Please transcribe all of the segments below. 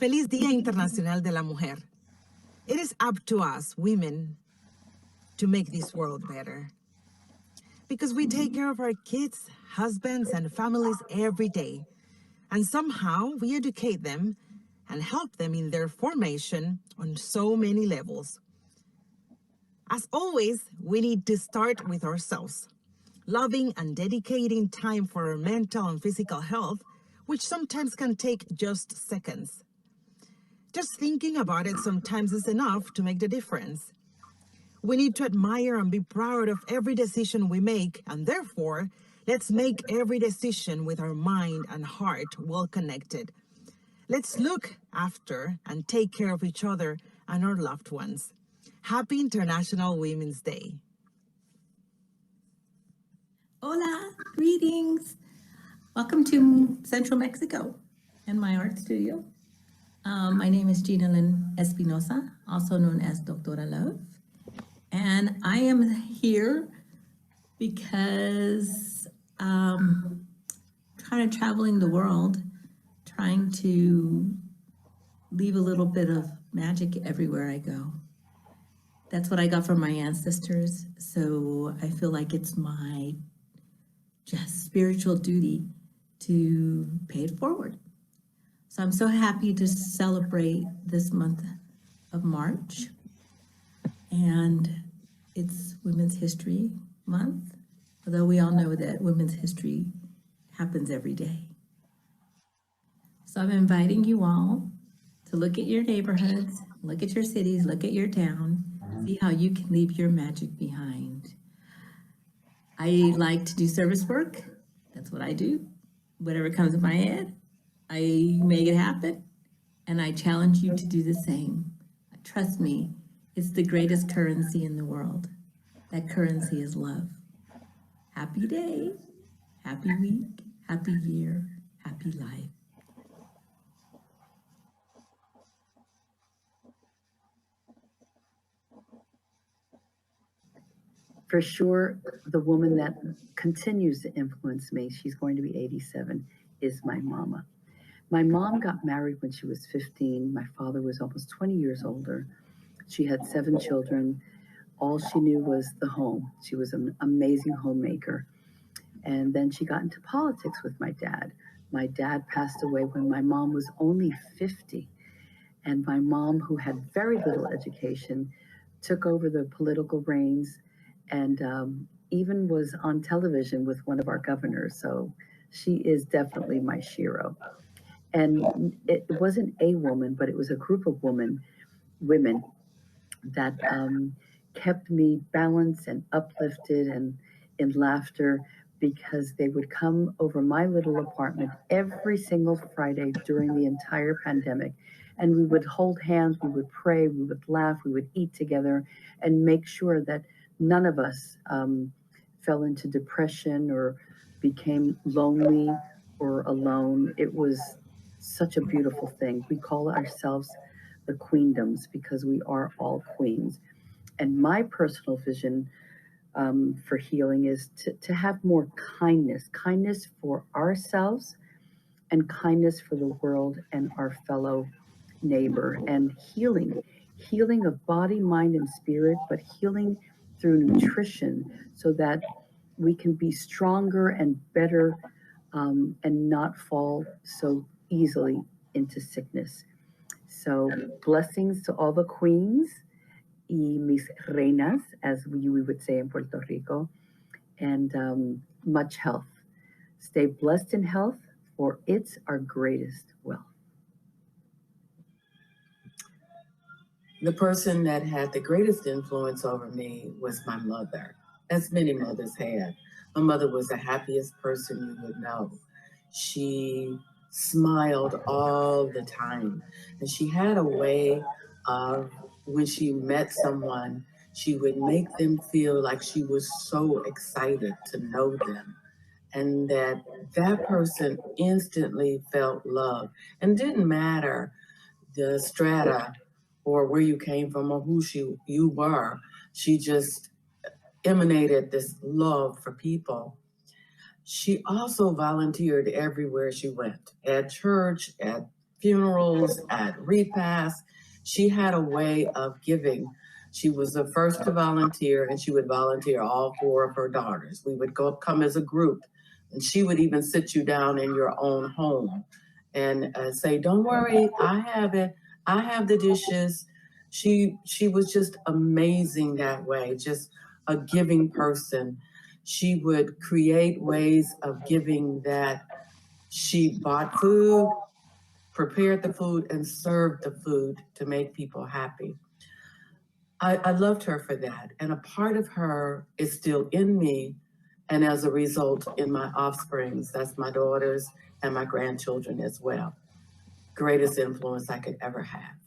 Feliz Día Internacional de la Mujer. It is up to us, women, to make this world better. Because we take care of our kids, husbands, and families every day. And somehow we educate them and help them in their formation on so many levels. As always, we need to start with ourselves, loving and dedicating time for our mental and physical health, which sometimes can take just seconds. Just thinking about it sometimes is enough to make the difference. We need to admire and be proud of every decision we make, and therefore, let's make every decision with our mind and heart well connected. Let's look after and take care of each other and our loved ones. Happy International Women's Day. Hola, greetings. Welcome to Central Mexico and my art studio. My name is Gina Lynn Espinosa, also known as Doctora Love. And I am here because kind of traveling the world, trying to leave a little bit of magic everywhere I go. That's what I got from my ancestors. So I feel like it's my just spiritual duty to pay it forward. So I'm so happy to celebrate this month of March. And it's Women's History Month, although we all know that women's history happens every day. So I'm inviting you all to look at your neighborhoods, look at your cities, look at your town, see how you can leave your magic behind. I like to do service work. That's what I do. Whatever comes in my head, I make it happen. And I challenge you to do the same. Trust me, it's the greatest currency in the world. That currency is love. Happy day, happy week, happy year, happy life. For sure, the woman that continues to influence me, she's going to be 87, is my mama. My mom got married when she was 15. My father was almost 20 years older. She had 7 children. All she knew was the home. She was an amazing homemaker. And then she got into politics with my dad. My dad passed away when my mom was only 50. And my mom, who had very little education, took over the political reins and even was on television with one of our governors. So she is definitely my shiro. And it wasn't a woman, but it was a group of women that kept me balanced and uplifted and in laughter, because they would come over my little apartment every single Friday during the entire pandemic. And we would hold hands, we would pray, we would laugh, we would eat together, and make sure that none of us fell into depression or became lonely or alone. It was such a beautiful thing. We call ourselves the queendoms because we are all queens. And my personal vision for healing is to have more kindness for ourselves and kindness for the world and our fellow neighbor, and healing of body, mind, and spirit, but healing through nutrition so that we can be stronger and better and not fall so easily into sickness. So blessings to all the queens y mis reinas, as we would say in Puerto Rico, and much health. Stay blessed in health, for it's our greatest wealth. The person that had the greatest influence over me was my mother, as many mothers had. My mother was the happiest person you would know. She smiled all the time, and she had a way of, when she met someone, she would make them feel like she was so excited to know them, and that person instantly felt love. And didn't matter the strata or where you came from or who you were. She just emanated this love for people. She also volunteered everywhere she went, at church, at funerals, at repasts. She had a way of giving. She was the first to volunteer, and she would volunteer all 4 of her daughters. We would come as a group, and she would even sit you down in your own home and say, "Don't worry, I have it. I have the dishes." She was just amazing that way, just a giving person. She would create ways of giving that she bought food, prepared the food, and served the food to make people happy. I loved her for that. And a part of her is still in me. And as a result, in my offsprings, that's my daughters and my grandchildren as well. Greatest influence I could ever have.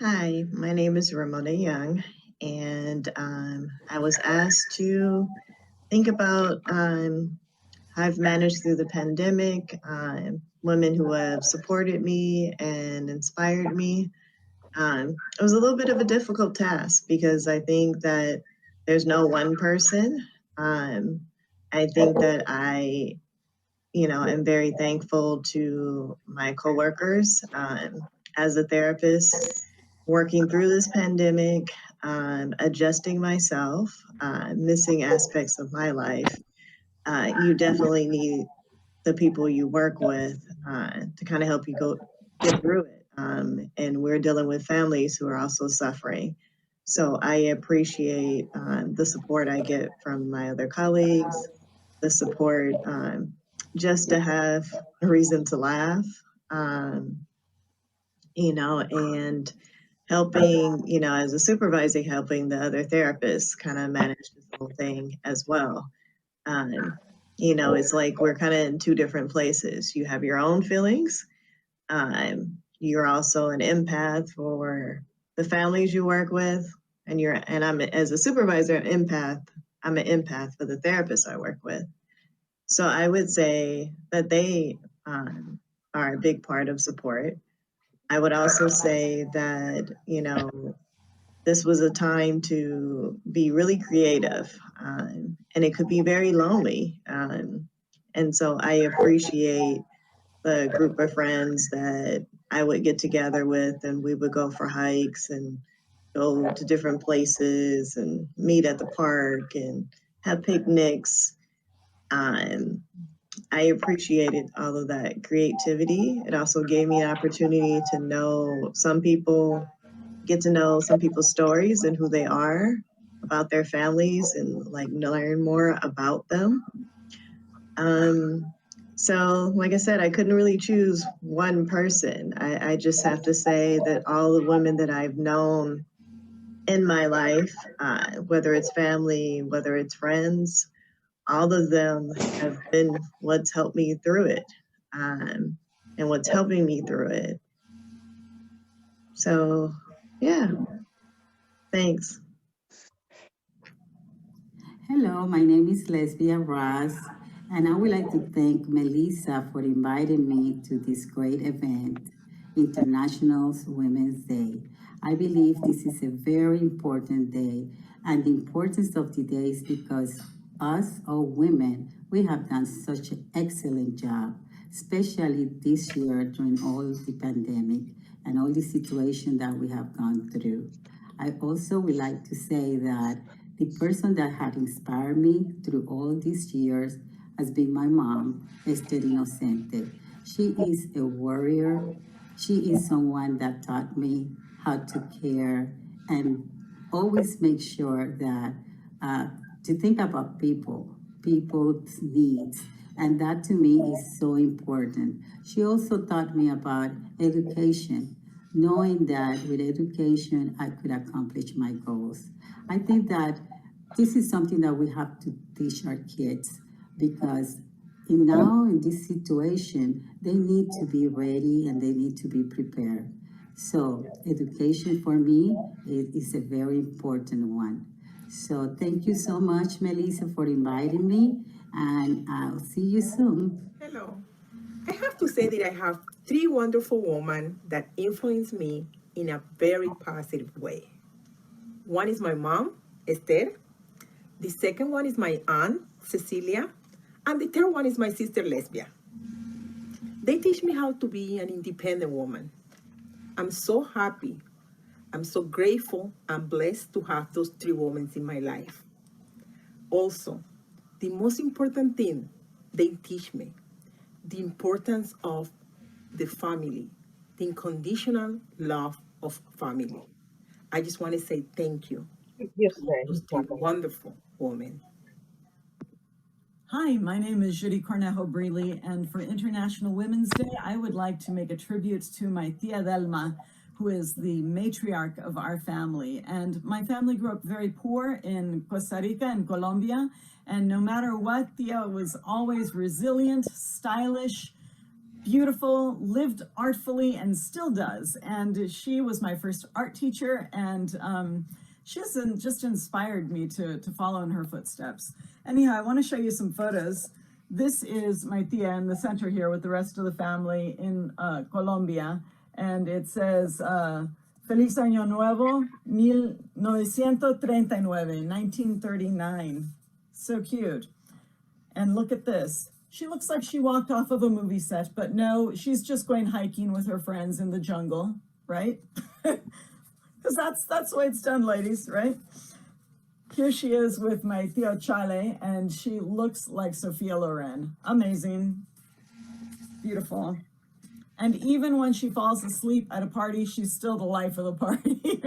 Hi, my name is Ramona Young, and I was asked to think about how I've managed through the pandemic, women who have supported me and inspired me. It was a little bit of a difficult task because I think that there's no one person. I think that I, am very thankful to my coworkers as a therapist, working through this pandemic, adjusting myself, missing aspects of my life. You definitely need the people you work with to kind of help you get through it. And we're dealing with families who are also suffering. So I appreciate the support I get from my other colleagues, the support just to have a reason to laugh, and helping, as a supervisor, helping the other therapists kind of manage this whole thing as well. It's like we're kind of in 2 different places. You have your own feelings. You're also an empath for the families you work with, and I'm, as a supervisor, I'm an empath for the therapists I work with. So I would say that they are a big part of support. I would also say that, this was a time to be really creative, and it could be very lonely. And so I appreciate the group of friends that I would get together with, and we would go for hikes and go to different places and meet at the park and have picnics. I appreciated all of that creativity. It also gave me an opportunity to get to know some people's stories and who they are, about their families, and like learn more about them. So like I said, I couldn't really choose one person. I just have to say that all the women that I've known in my life, whether it's family, whether it's friends, all of them have been what's helped me through it, and what's helping me through it. So, yeah, thanks. Hello, my name is Lesbia Ross, and I would like to thank Melissa for inviting me to this great event, International Women's Day. I believe this is a very important day, and the importance of the day is because us, all women, we have done such an excellent job, especially this year during all the pandemic and all the situation that we have gone through. I also would like to say that the person that had inspired me through all these years has been my mom, Esther Inocente. She is a warrior. She is someone that taught me how to care and always make sure that to think about people's needs. And that to me is so important. She also taught me about education, knowing that with education, I could accomplish my goals. I think that this is something that we have to teach our kids because now in this situation, they need to be ready and they need to be prepared. So education for me is a very important one. So thank you so much, Melissa, for inviting me, and I'll see you soon. Hello. I have to say that I have 3 wonderful women that influence me in a very positive way. One is my mom, Esther. The second one is my aunt, Cecilia. And the third one is my sister, Lesbia. They teach me how to be an independent woman. I'm so happy. I'm so grateful and blessed to have those three women in my life. Also, the most important thing they teach me, the importance of the family, the unconditional love of family. I just want to say thank you to those three wonderful women. Hi, my name is Judy Cornejo Briley, and for International Women's Day, I would like to make a tribute to my tia Delma, who is the matriarch of our family. And my family grew up very poor in Costa Rica and Colombia, and no matter what, tia was always resilient, stylish, beautiful, lived artfully, and still does. And she was my first art teacher, and she just inspired me to follow in her footsteps. Anyhow, I want to show you some photos. This is my tia in the center here with the rest of the family in Colombia, and it says, Feliz Año Nuevo, 1939, 1939. So cute. And look at this. She looks like she walked off of a movie set, but no, she's just going hiking with her friends in the jungle, right? Because that's the way it's done, ladies, right? Here she is with my Tio Chale, and she looks like Sophia Loren. Amazing. Beautiful. And even when she falls asleep at a party, she's still the life of the party.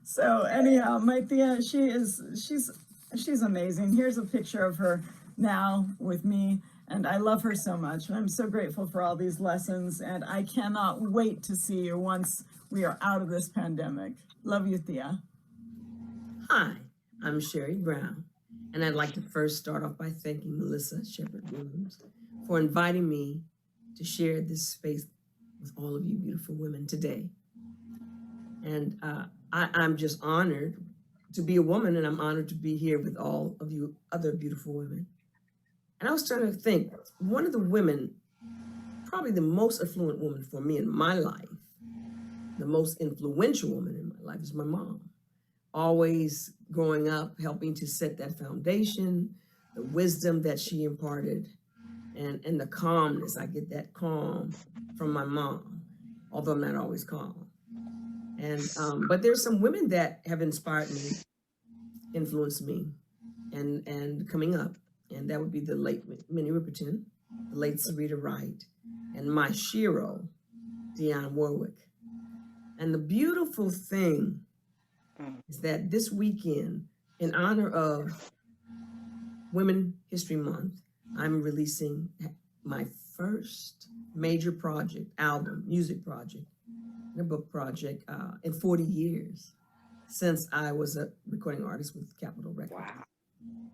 So anyhow, my Tia, she's amazing. Here's a picture of her now with me, and I love her so much. I'm so grateful for all these lessons, and I cannot wait to see you once we are out of this pandemic. Love you, Tia. Hi, I'm Sherry Brown, and I'd like to first start off by thanking Marissa Williams for inviting me to share this space with all of you beautiful women today. And I'm just honored to be a woman, and I'm honored to be here with all of you other beautiful women. And I was trying to think, one of the women, probably the most affluent woman for me in my life, the most influential woman in my life is my mom. Always growing up, helping to set that foundation, the wisdom that she imparted, and the calmness. I get that calm from my mom, although I'm not always calm. And but there's some women that have inspired me, influenced me, and coming up. And that would be the late Minnie Riperton, the late Sarita Wright, and my Shiro, Dionne Warwick. And the beautiful thing is that this weekend, in honor of Women History Month, I'm releasing my first major project, album, music project, and a book project in 40 years since I was a recording artist with Capitol Records. Wow.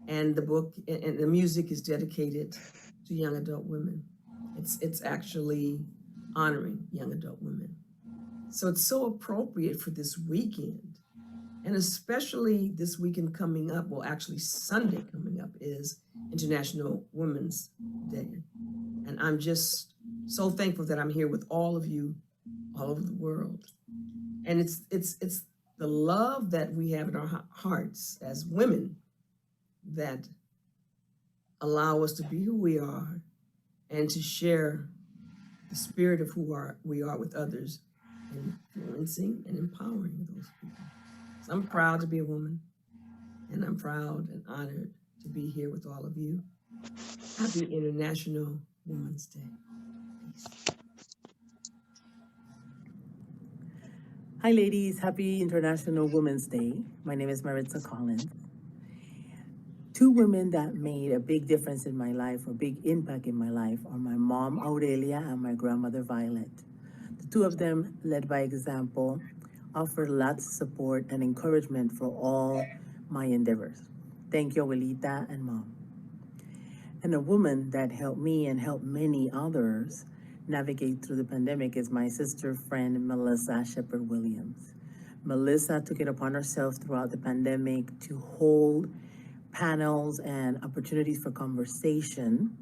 And the book and the music is dedicated to young adult women. It's actually honoring young adult women. So it's so appropriate for this weekend. And especially this weekend coming up, well, actually Sunday coming up is International Women's Day. And I'm just so thankful that I'm here with all of you all over the world. And it's the love that we have in our hearts as women that allow us to be who we are and to share the spirit of who we are with others, influencing and empowering those people. So I'm proud to be a woman, and I'm proud and honored to be here with all of you. Happy International Women's Day. Peace. Hi ladies, happy International Women's Day. My name is Marissa Collins. Two women that made a big difference in my life, or big impact in my life, are my mom, Aurelia, and my grandmother, Violet. The two of them, led by example, offered lots of support and encouragement for all my endeavors. Thank you, Abuelita and Mom. And a woman that helped me and helped many others navigate through the pandemic is my sister friend, Marissa Shepherd Williams. Melissa took it upon herself throughout the pandemic to hold panels and opportunities for conversation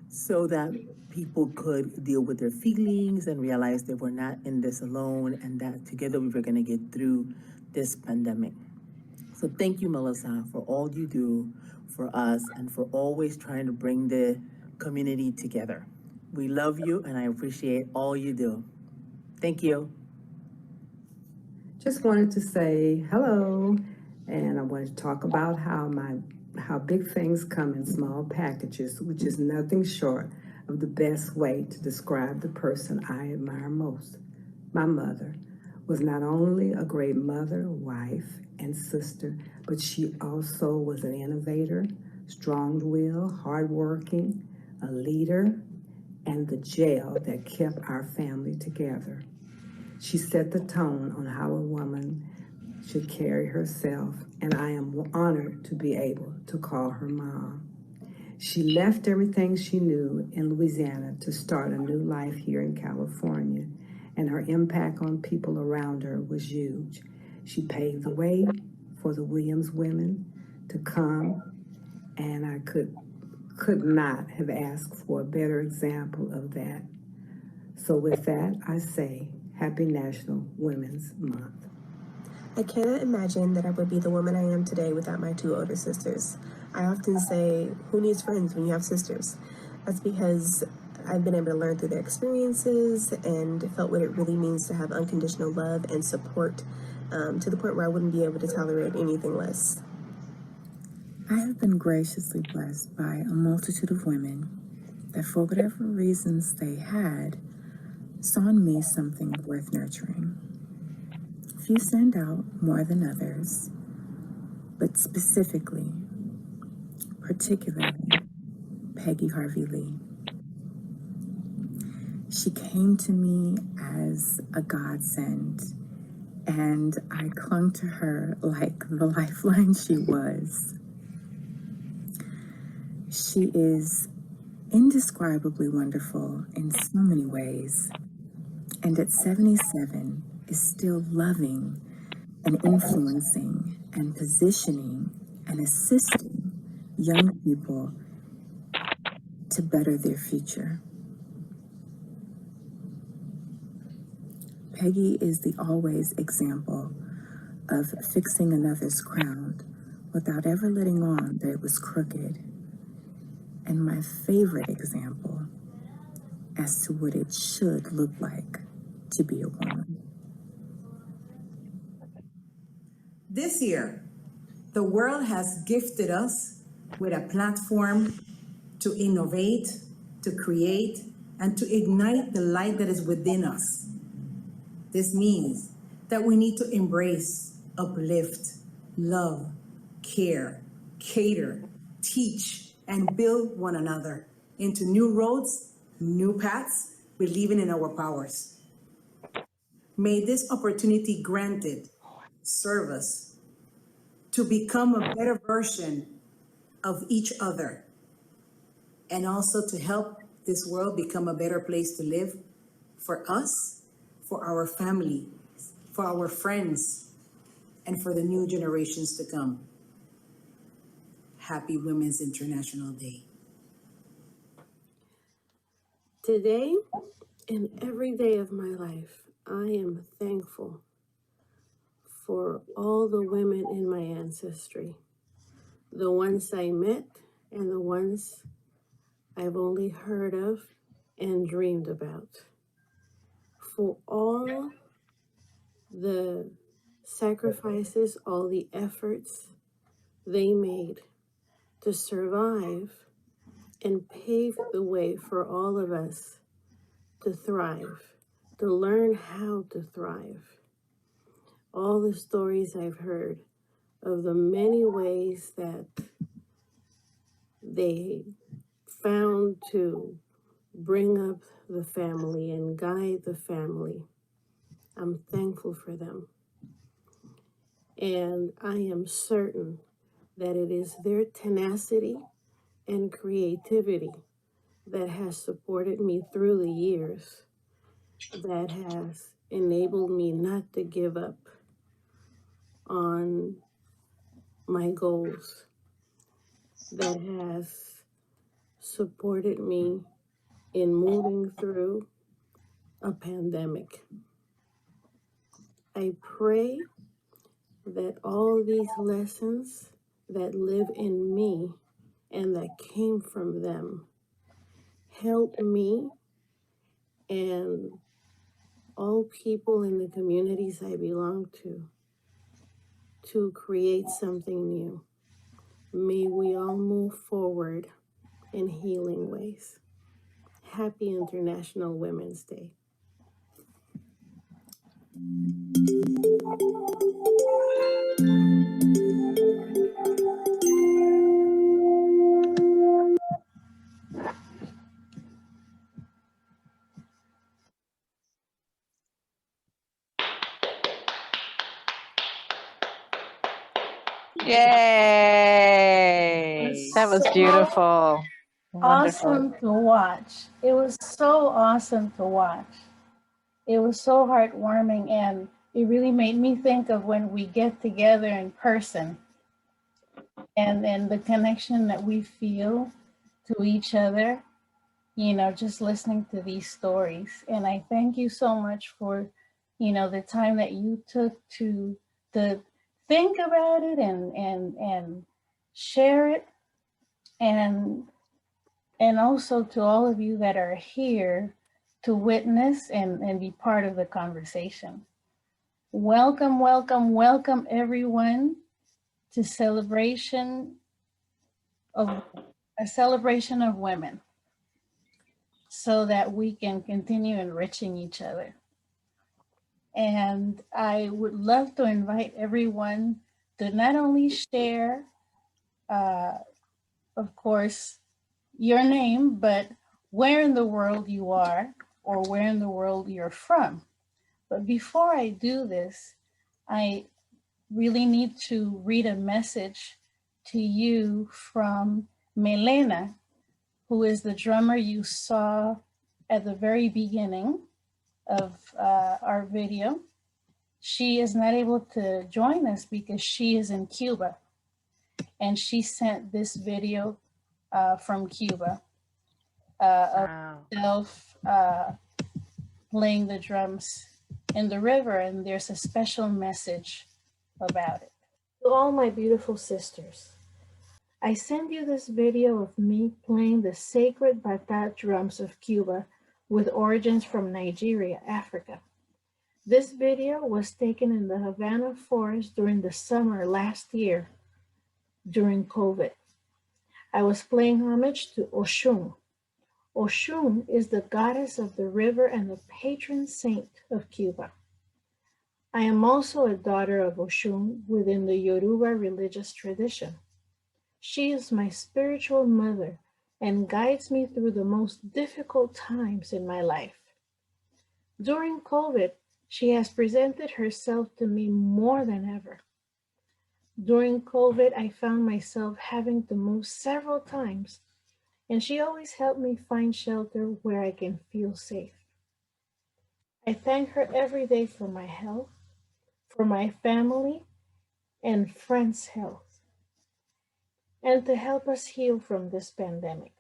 so that people could deal with their feelings and realize that we're not in this alone and that together we were going to get through this pandemic. So thank you, Melissa, for all you do for us and for always trying to bring the community together. We love you, and I appreciate all you do. Thank you. Just wanted to say hello, and I wanted to talk about how big things come in small packages, which is nothing short of the best way to describe the person I admire most. My mother was not only a great mother, wife, and sister, but she also was an innovator, strong-willed, hardworking, a leader, and the gel that kept our family together. She set the tone on how a woman should carry herself, and I am honored to be able to call her mom. She left everything she knew in Louisiana to start a new life here in California, and her impact on people around her was huge. She paved the way for the Williams women to come, and I could not have asked for a better example of that. So with that, I say, Happy National Women's Month. I cannot imagine that I would be the woman I am today without my two older sisters. I often say, who needs friends when you have sisters? That's because I've been able to learn through their experiences and felt what it really means to have unconditional love and support, to the point where I wouldn't be able to tolerate anything less. I have been graciously blessed by a multitude of women that, for whatever reasons they had, saw in me something worth nurturing. Few stand out more than others, but particularly, Peggy Harvey Lee. She came to me as a godsend, and I clung to her like the lifeline she was. She is indescribably wonderful in so many ways, and at 77 is still loving and influencing and positioning and assisting young people to better their future. Peggy is the always example of fixing another's crown without ever letting on that it was crooked, and my favorite example as to what it should look like to be a woman. This year, the world has gifted us with a platform to innovate, to create, and to ignite the light that is within us. This means that we need to embrace, uplift, love, care, cater, teach, and build one another into new roads, new paths, believing in our powers. May this opportunity granted serve us to become a better version of each other, and also to help this world become a better place to live for us, for our family, for our friends, and for the new generations to come. Happy Women's International Day. Today and every day of my life, I am thankful for all the women in my ancestry, the ones I met and the ones I've only heard of and dreamed about, for all the sacrifices, all the efforts they made to survive and pave the way for all of us to thrive, to learn how to thrive. All the stories I've heard of the many ways that they found to bring up the family and guide the family. I'm thankful for them. And I am certain that it is their tenacity and creativity that has supported me through the years, that has enabled me not to give up on my goals, that has supported me in moving through a pandemic. I pray that all these lessons that live in me and that came from them help me and all people in the communities I belong to create something new. May we all move forward in healing ways. Happy International Women's Day. Yay! That was beautiful. Wonderful. Awesome to watch. It was so awesome to watch. It was so heartwarming, and it really made me think of when we get together in person and the connection that we feel to each other, you know, just listening to these stories. And I thank you so much for, you know, the time that you took to think about it and share it, and also to all of you that are here to witness and be part of the conversation. Welcome, welcome, welcome everyone to a celebration of women, so that we can continue enriching each other. And I would love to invite everyone to not only share, of course, your name, but where in the world you are or where in the world you're from. But before I do this, I really need to read a message to you from Melena, who is the drummer you saw at the very beginning of our video. She is not able to join us because she is in Cuba, and she sent this video from Cuba of herself playing the drums in the river, and there's a special message about it. To all my beautiful sisters, I send you this video of me playing the sacred batat drums of Cuba with origins from Nigeria, Africa. This video was taken in the Havana forest during the summer last year, during COVID. I was playing homage to Oshun. Oshun is the goddess of the river and the patron saint of Cuba. I am also a daughter of Oshun within the Yoruba religious tradition. She is my spiritual mother and guides me through the most difficult times in my life. During COVID, she has presented herself to me more than ever. During COVID, I found myself having to move several times, and she always helped me find shelter where I can feel safe. I thank her every day for my health, for my family and friends' health, and to help us heal from this pandemic.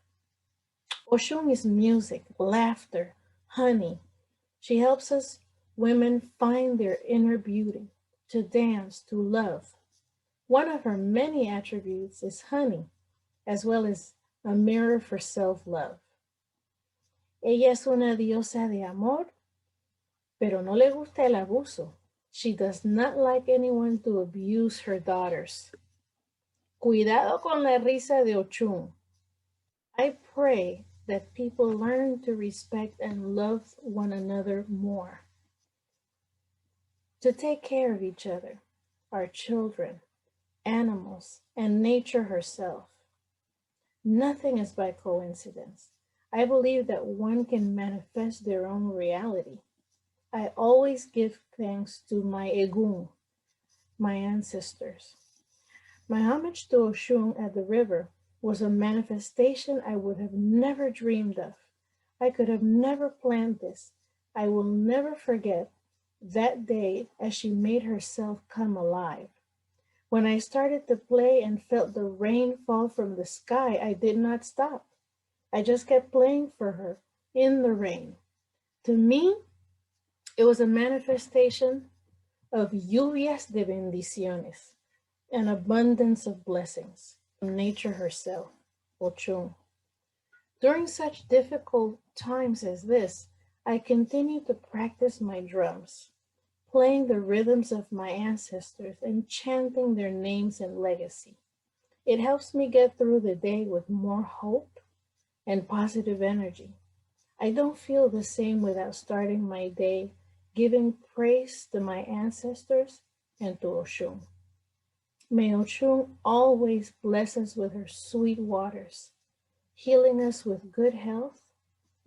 Oshun is music, laughter, honey. She helps us women find their inner beauty, to dance, to love. One of her many attributes is honey, as well as a mirror for self-love. Ella es una diosa de amor, pero no le gusta el abuso. She does not like anyone to abuse her daughters. Cuidado con la risa de Ochun. I pray that people learn to respect and love one another more, to take care of each other, our children, animals, and nature herself. Nothing is by coincidence. I believe that one can manifest their own reality. I always give thanks to my Egun, my ancestors. My homage to Oshun at the river was a manifestation I would have never dreamed of. I could have never planned this. I will never forget that day as she made herself come alive. When I started to play and felt the rain fall from the sky, I did not stop. I just kept playing for her in the rain. To me, it was a manifestation of lluvias de bendiciones, an abundance of blessings from nature herself, Ochun. During such difficult times as this, I continue to practice my drums, playing the rhythms of my ancestors and chanting their names and legacy. It helps me get through the day with more hope and positive energy. I don't feel the same without starting my day giving praise to my ancestors and to Oshun. May Oshun always bless us with her sweet waters, healing us with good health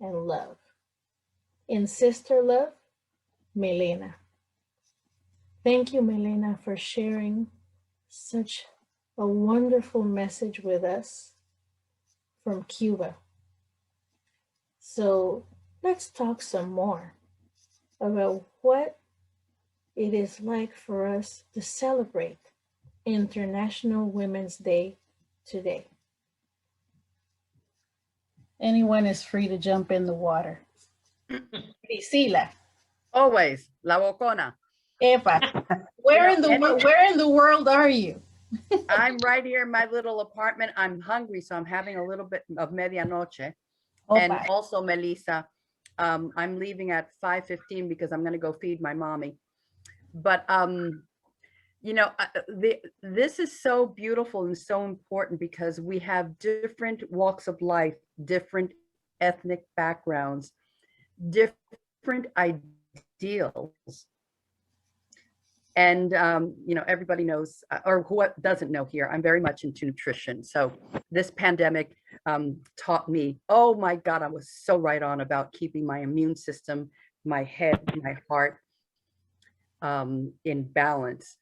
and love. In sister love, Melena. Thank you, Melena, for sharing such a wonderful message with us from Cuba. So let's talk some more about what it is like for us to celebrate International Women's Day today. Anyone is free to jump in the water. Priscila. Always, la bocona. Eva, where in the world are you? I'm right here in my little apartment. I'm hungry, so I'm having a little bit of medianoche. Oh, and bye. also, Melissa, I'm leaving at 5:15 because I'm going to go feed my mommy. But you know, this is so beautiful and so important because we have different walks of life, different ethnic backgrounds, different ideals. And, you know, everybody knows, or who doesn't know here, I'm very much into nutrition. So this pandemic taught me, oh my God, I was so right on about keeping my immune system, my head, my heart in balance.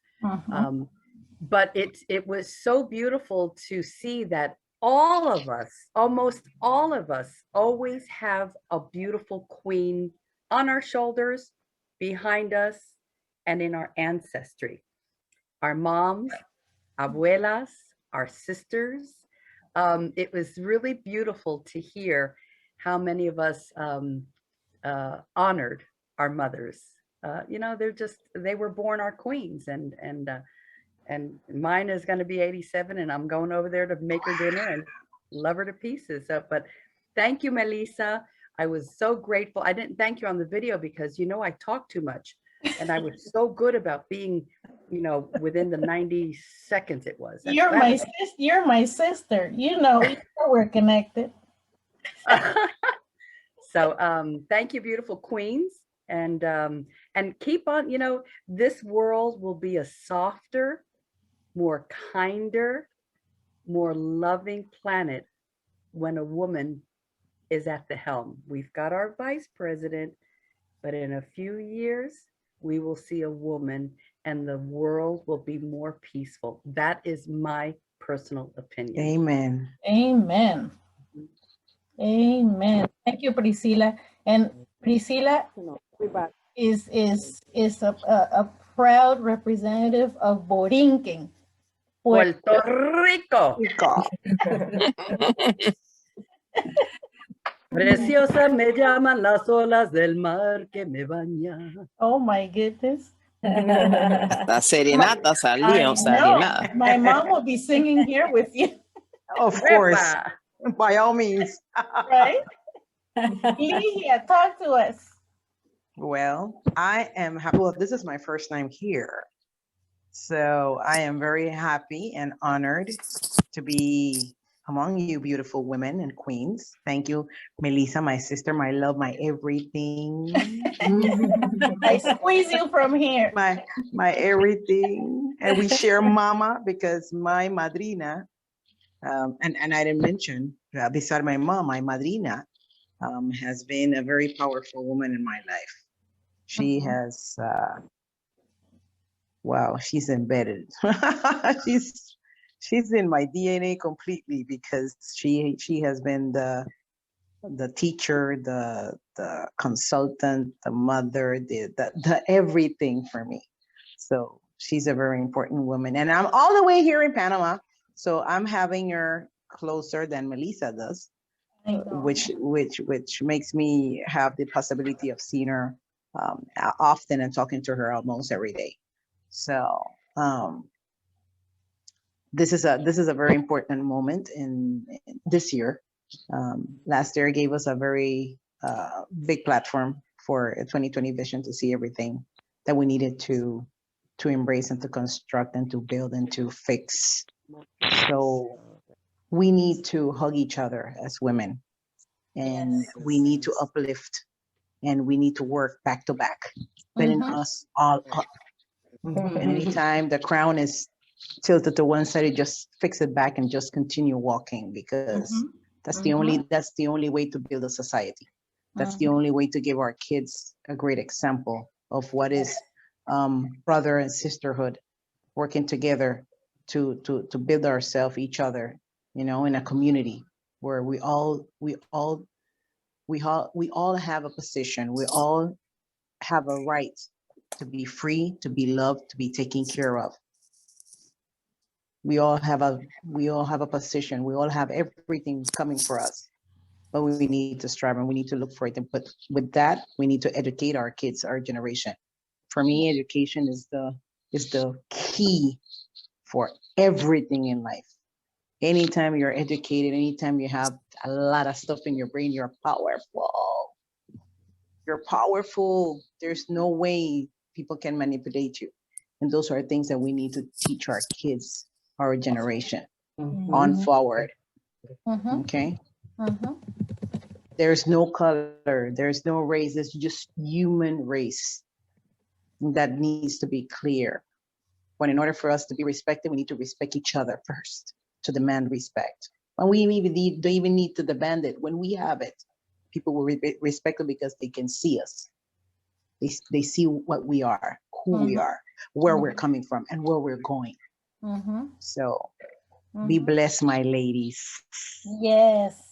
But it was so beautiful to see that all of us, almost all of us, always have a beautiful queen on our shoulders, behind us, and in our ancestry. Our moms, abuelas, our sisters. It was really beautiful to hear how many of us honored our mothers. You know, they were born our queens, and mine is going to be 87, and I'm going over there to make her dinner and love her to pieces. So, but thank you, Melissa. I was so grateful. I didn't thank you on the video because, you know, I talk too much, and I was so good about being, you know, within the 90 seconds it was. You're my sister. You know, we're connected. So thank you, beautiful queens. And keep on, you know, this world will be a softer, more kinder, more loving planet when a woman is at the helm. We've got our vice president, but in a few years, we will see a woman and the world will be more peaceful. That is my personal opinion. Amen. Amen. Amen. Thank you, Priscila. And Priscila is a proud representative of Borinquen, Puerto Rico. Preciosa me llaman las olas del mar que me baña. Oh my goodness. La serenata salió, no, my mom will be singing here with you. Of course, by all means. Right? Ligia, talk to us. Well, I am happy. Well, this is my first time here. So I am very happy and honored to be among you beautiful women and queens. Thank you, Melissa, my sister, my love, my everything. I squeeze you from here. My everything. And we share mama because my madrina, and I didn't mention, beside my mom, my madrina has been a very powerful woman in my life. She has, wow, she's embedded. She's in my DNA completely because she has been the teacher, the consultant, the mother, the everything for me. So she's a very important woman. And I'm all the way here in Panama. So I'm having her closer than Melissa does, which makes me have the possibility of seeing her often and talking to her almost every day. So this is a very important moment in this year. Last year gave us a very big platform for a 2020 vision to see everything that we needed to embrace and to construct and to build and to fix. So we need to hug each other as women, and we need to uplift, and we need to work back to back, putting us all up. And anytime the crown is tilted to one side, you just fix it back and just continue walking, because that's the only way to build a society. That's the only way to give our kids a great example of what is brother and sisterhood, working together to build ourselves, each other, in a community where we all have a position. We all have a right to be free, to be loved, to be taken care of. We all have a position. We all have everything coming for us, but we need to strive and we need to look for it. But with that, we need to educate our kids, our generation. For me, education is the key for everything in life. Anytime you're educated, anytime you have a lot of stuff in your brain, you're powerful. You're powerful. There's no way people can manipulate you. And those are things that we need to teach our kids, our generation, on forward. Okay? There's no color, there's no race, it's just human race. That needs to be clear. But in order for us to be respected, we need to respect each other first, to demand respect. And we don't even need to demand it. When we have it, people will respect it because they can see us. They see what we are, who we are, where we're coming from, and where we're going. So be blessed, my ladies. Yes.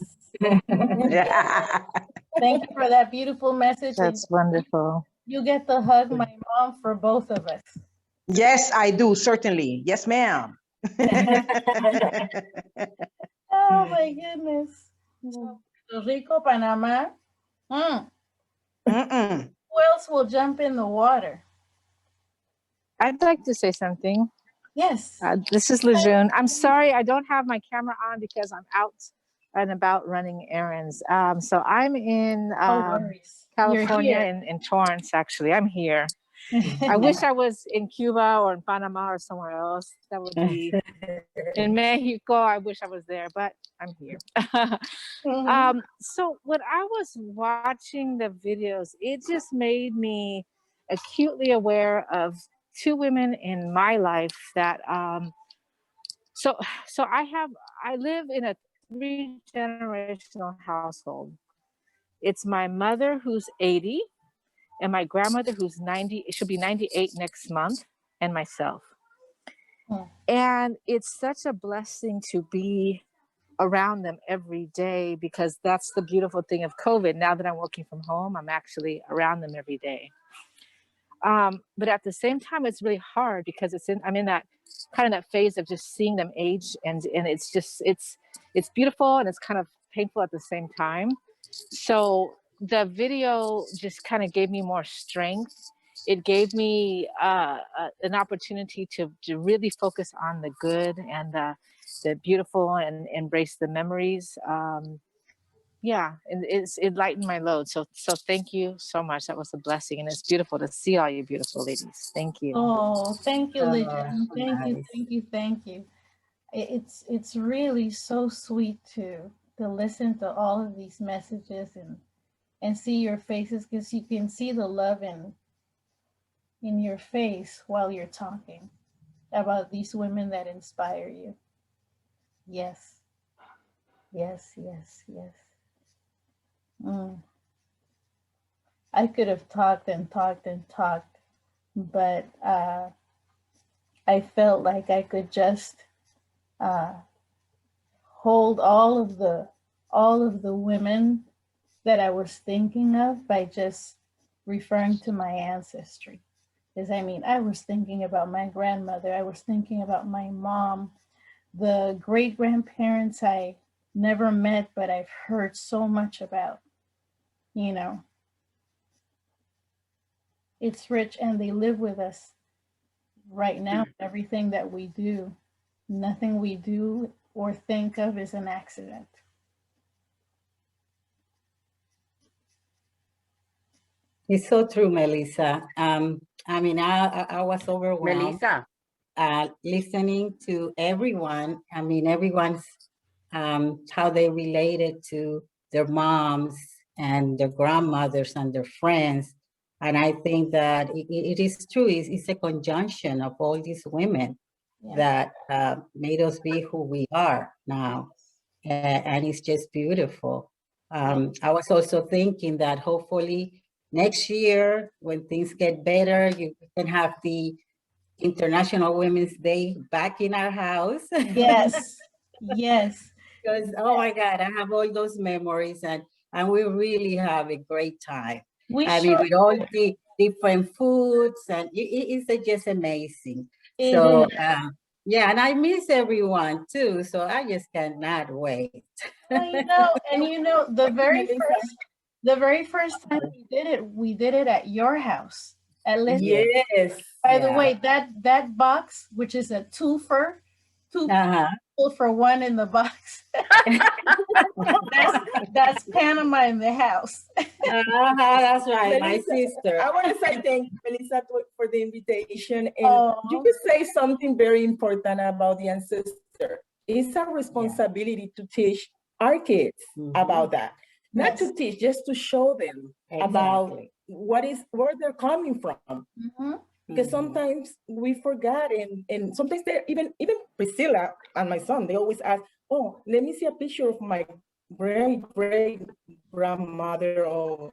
Thank you for that beautiful message. That's wonderful. You get to hug my mom for both of us. Yes, I do, certainly. Yes, ma'am. Oh my goodness. Puerto Rico, Panama. Who else will jump in the water? I'd like to say something. Yes. This is Lejeune. I'm sorry I don't have my camera on because I'm out and about running errands. So I'm in California, in Torrance, actually. I'm here. I wish I was in Cuba or in Panama or somewhere else. That would be in Mexico. I wish I was there, but I'm here. So when I was watching the videos, it just made me acutely aware of two women in my life that so I live in a 3-generational household. It's my mother, who's 80, and my grandmother, who's 90. She'll be 98 next month, and myself. And it's such a blessing to be around them every day, because that's the beautiful thing of COVID. Now that I'm working from home, I'm actually around them every day. But at the same time, it's really hard because I'm in that kind of that phase of just seeing them age, and it's just it's beautiful and it's kind of painful at the same time. So the video just kind of gave me more strength. It gave me an opportunity to really focus on the good and the beautiful and embrace the memories. Yeah, and it lightened my load. So thank you so much. That was a blessing, and it's beautiful to see all you beautiful ladies. Thank you. Oh, thank you, Lejeune. Thank you. It's really so sweet to listen to all of these messages and see your faces, because you can see the love in your face while you're talking about these women that inspire you. Yes. I could have talked and talked and talked, but I felt like I could just hold all of the women that I was thinking of by just referring to my ancestry. Because I was thinking about my grandmother, I was thinking about my mom, the great grandparents I never met, but I've heard so much about. It's rich, and they live with us right now. Everything that we do, nothing we do or think of is an accident. It's so true, Melissa. I mean, I was overwhelmed Melissa. Listening to everyone. I mean, everyone's how they related to their moms and their grandmothers and their friends. And I think that it is true. It's a conjunction of all these women that made us be who we are now. And it's just beautiful. I was also thinking that hopefully next year, when things get better, you can have the International Women's Day back in our house. Yes, yes. Because, oh my God, I have all those memories and we really have a great time. I mean, with all the different foods and it's just amazing. So, yeah, and I miss everyone too. So I just cannot wait. Well, the very first time we did it at your house. Yes. By the way, that box, which is a two for one in the box. that's Panama in the house. That's right, my sister. I want to say thank you, Melissa, for the invitation. And you could say something very important about the ancestor. It's our responsibility to teach our kids about that. Not to teach, just to show them about where they're coming from. Because sometimes we forgot, and sometimes they're even Priscilla and my son, they always ask, oh, let me see a picture of my great grandmother, or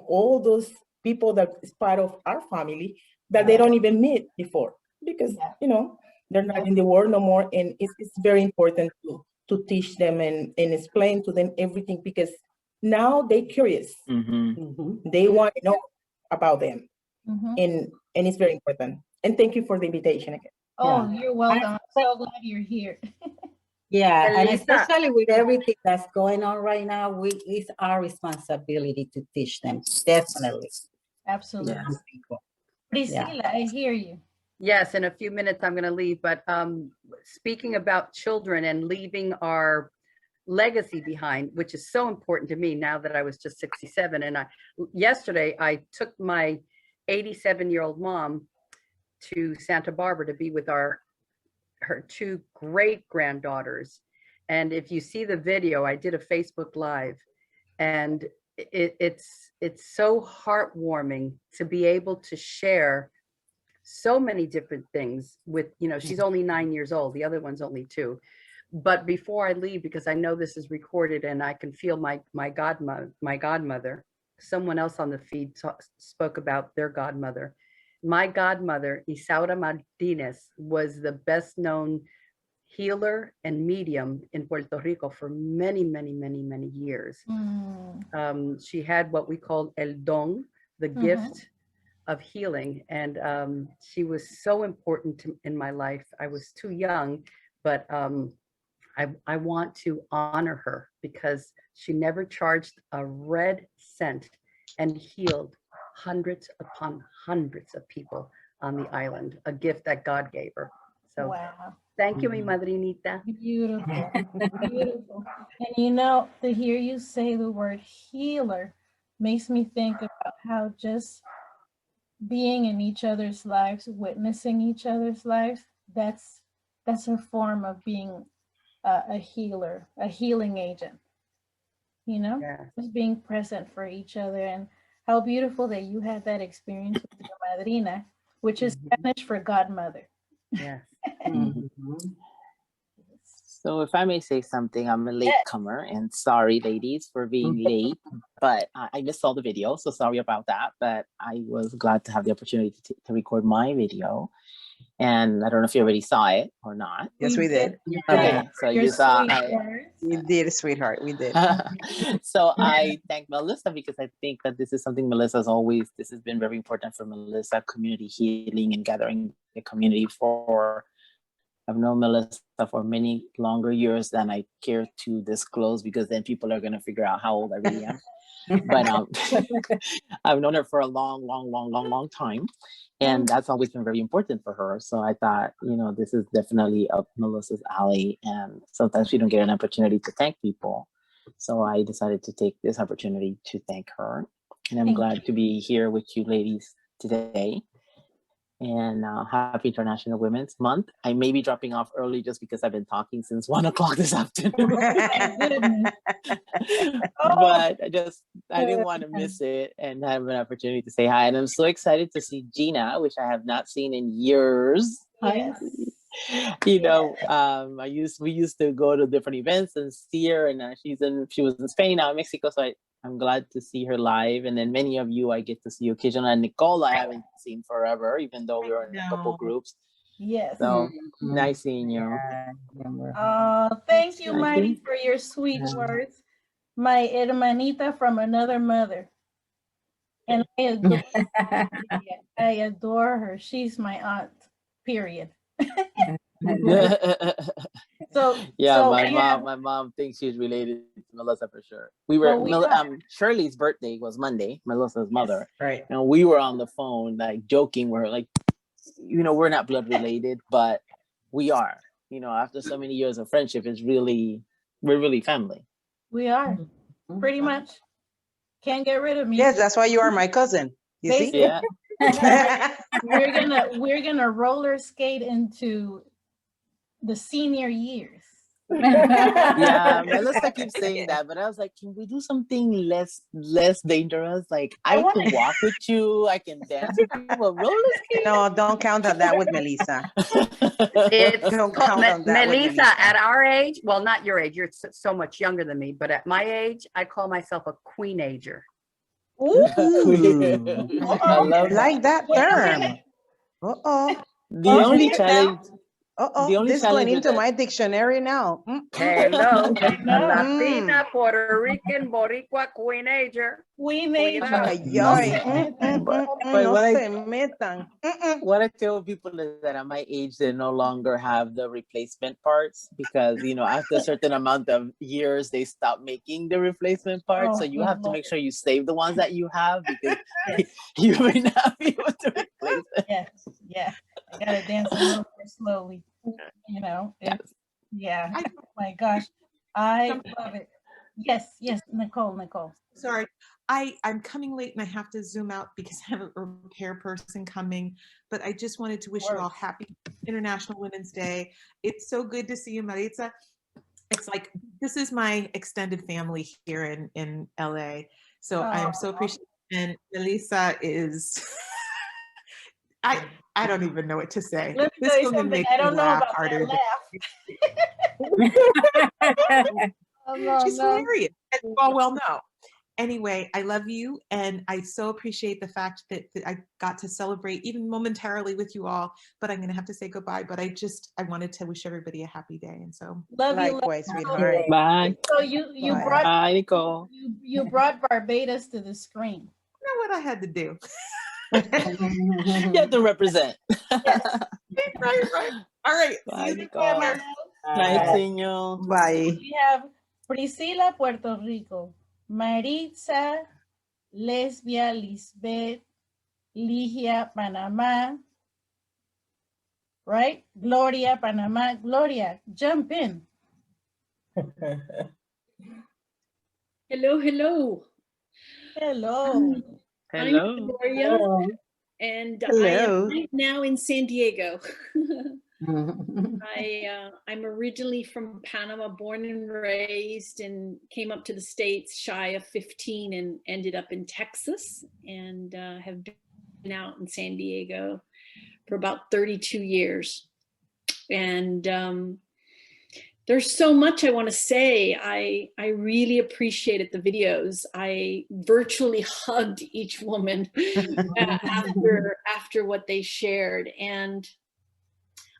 all those people that is part of our family that they don't even meet before, because they're not in the world no more. And it's very important to teach them and explain to them everything, because now they're curious. They want to know about them. And it's very important. And thank you for the invitation again. Oh, you're welcome. I'm so glad you're here. Yeah, and especially with everything that's going on right now, it's our responsibility to teach them. Definitely. Absolutely. Yeah. Priscilla, I hear you. Yes, in a few minutes I'm going to leave, but speaking about children and leaving our legacy behind, which is so important to me now that I was just 67. And yesterday I took my 87-year-old mom to Santa Barbara to be with her two great granddaughters. And if you see the video, I did a Facebook Live, and it's so heartwarming to be able to share so many different things with, she's only 9 years old. The other one's only 2. But before I leave, because I know this is recorded and I can feel my godmother, someone else on the feed spoke about their godmother. My godmother, Isaura Martinez, was the best known healer and medium in Puerto Rico for many, many, many, many years. She had what we call el don, the gift of healing. And she was so important in my life. I was too young, but I want to honor her because she never charged a red cent and healed hundreds upon hundreds of people on the island, a gift that God gave her. So thank you, mi madrinita. Beautiful, beautiful. And to hear you say the word healer makes me think about how just being in each other's lives, witnessing each other's lives, that's a form of being a healer, a healing agent, just being present for each other. And how beautiful that you had that experience with your madrina, which is Spanish for godmother. Yes. So if I may say something, I'm a latecomer, and sorry, ladies, for being late, but I missed all the video, so sorry about that. But I was glad to have the opportunity to record my video. And I don't know if you already saw it or not. Yes, we did. Okay, so you saw we did, sweetheart. We did. So I thank Melissa because I think that this is something this has been very important for Melissa, community healing and gathering the community for. I've known Melissa for many longer years than I care to disclose, because then people are going to figure out how old I really am. But I've known her for a long time. And that's always been very important for her. So I thought, this is definitely up Melissa's alley. And sometimes we don't get an opportunity to thank people. So I decided to take this opportunity to thank her. And I'm glad to be here with you ladies today. And happy International Women's Month. I may be dropping off early just because I've been talking since 1 o'clock this afternoon. But I didn't want to miss it and have an opportunity to say hi. And I'm so excited to see Gina, which I have not seen in years. Yes. You know, we used to go to different events and see her, and she was in Spain, now in Mexico. So I'm glad to see her live. And then many of you I get to see occasionally. And Nicole, I haven't seen forever, even though we were in a couple groups. Yes. So nice seeing you. Thank you, Marty, for your sweet words. My hermanita from another mother. And I adore her. She's my aunt, period. My mom thinks she's related to Melissa for sure. Shirley's birthday was Monday, Melissa's mother. Right. And we were on the phone, like joking, we're like, you know, we're not blood related, but we are. You know, after so many years of friendship, we're really family. We are, pretty much. Can't get rid of me. Yes, that's why you are my cousin. You see? Yeah. We're gonna roller skate into the senior years. Yeah, Melissa keeps saying that, but I was like, can we do something less dangerous? Like I can walk with you, I can dance with you, but roller skate? No, don't count on that with Melissa. Don't count on that Melissa, at our age, well, not your age, you're so much younger than me, but at my age, I call myself a queenager. Ooh. I love that term. The only challenge. This is going into my dictionary now. Hello, Latina, Puerto Rican, Boricua, queenager. What I tell people is that at my age, they no longer have the replacement parts because, you know, after a certain amount of years, they stop making the replacement parts. So you have to make sure you save the ones that you have because you may not be able to replace them. Yeah. I gotta dance a little more slowly, you know. Yeah. Oh my gosh, I love it. Yes, Nicole. Sorry, I'm coming late and I have to zoom out because I have a repair person coming. But I just wanted to wish you all happy International Women's Day. It's so good to see you, Maritza. It's like this is my extended family here in LA, so I'm so appreciative. And Melissa is. I don't even know what to say. Let me tell you something. I don't know about that laugh. She's hilarious, as you all well know. Anyway, I love you, and I so appreciate the fact that I got to celebrate even momentarily with you all. But I'm going to have to say goodbye. But I wanted to wish everybody a happy day, and so likewise, sweetheart. Bye. So you brought Bye, Nicole. You brought Barbados to the screen. You know what I had to do. You have to represent. Yes. Right. All right. Bye, Nicole. Nice seeing you. Bye. We have Priscila, Puerto Rico. Maritza, Lesbia, Lisbeth, Ligia, Panama. Right? Gloria, Panama. Gloria, jump in. Hello. Hello. I'm Gloria, and I am right now in San Diego. I'm originally from Panama, born and raised, and came up to the States shy of 15 and ended up in Texas, and have been out in San Diego for about 32 years. And there's so much I want to say. I really appreciated the videos. I virtually hugged each woman after what they shared. And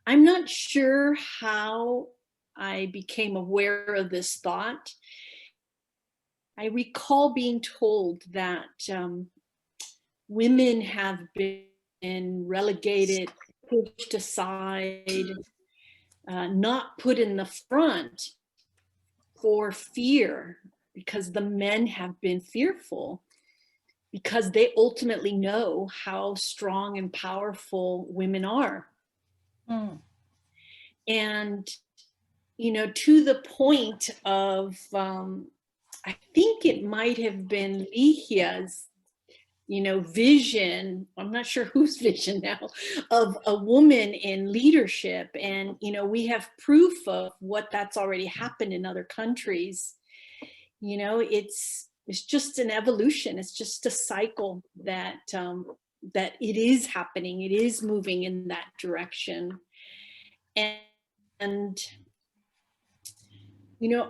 I'm not sure how I became aware of this thought. I recall being told that women have been relegated, pushed aside, not put in the front for fear, because the men have been fearful, because they ultimately know how strong and powerful women are. And, you know, to the point of, I think it might have been Ligia's vision, I'm not sure whose vision now, of a woman in leadership. And, we have proof of what that's already happened in other countries. It's just an evolution. It's just a cycle that it is happening. It is moving in that direction. And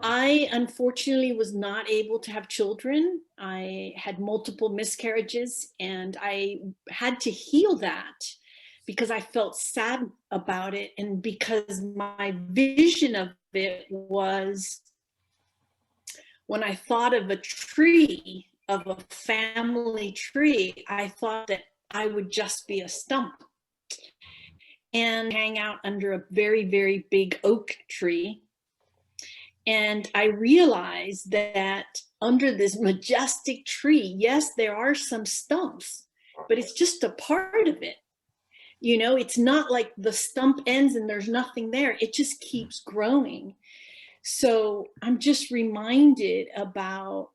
I unfortunately was not able to have children. I had multiple miscarriages, and I had to heal that because I felt sad about it, and because my vision of it was, when I thought of a tree, of a family tree, I thought that I would just be a stump and hang out under a very, very big oak tree. And I realized that under this majestic tree, yes, there are some stumps, but it's just a part of it. It's not like the stump ends and there's nothing there. It just keeps growing. So I'm just reminded about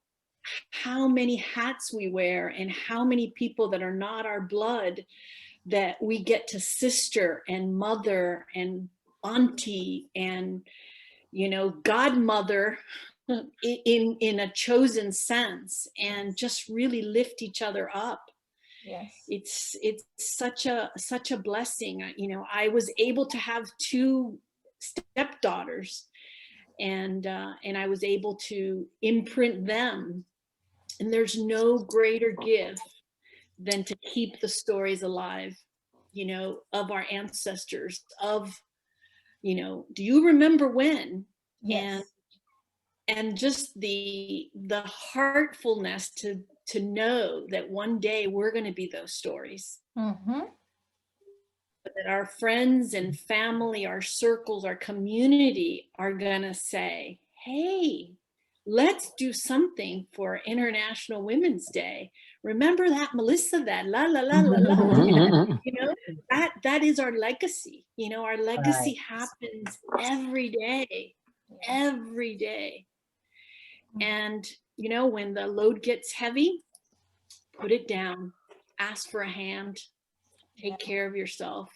how many hats we wear and how many people that are not our blood that we get to sister and mother and auntie and godmother in a chosen sense, and just really lift each other up. Yes. It's such a blessing. I was able to have 2 stepdaughters, and I was able to imprint them, and there's no greater gift than to keep the stories alive, of our ancestors, of do you remember when? Yes. And just the heartfulness to know that one day we're going to be those stories. Mm-hmm. That our friends and family, our circles, our community are going to say, hey, let's do something for International Women's Day. Remember that, Melissa, that la la la la la. That is our legacy. Our legacy happens every day, every day. And, when the load gets heavy, put it down, ask for a hand, take care of yourself,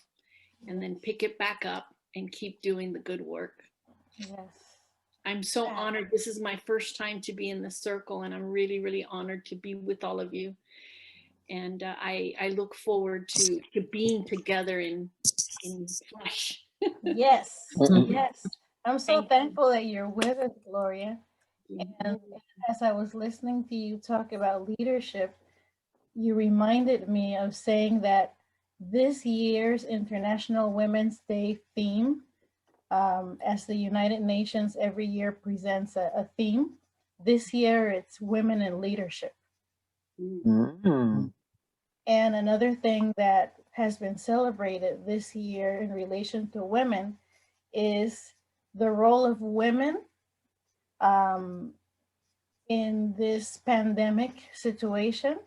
and then pick it back up and keep doing the good work. Yes. I'm so honored. This is my first time to be in the circle, and I'm really, really honored to be with all of you. And I look forward to being together in flesh. Yes. Yes. I'm so thankful that you're with us, Gloria. And as I was listening to you talk about leadership, you reminded me of saying that this year's International Women's Day theme, as the United Nations every year presents a theme, this year it's women in leadership. Mm. And another thing that has been celebrated this year in relation to women is the role of women in this pandemic situation,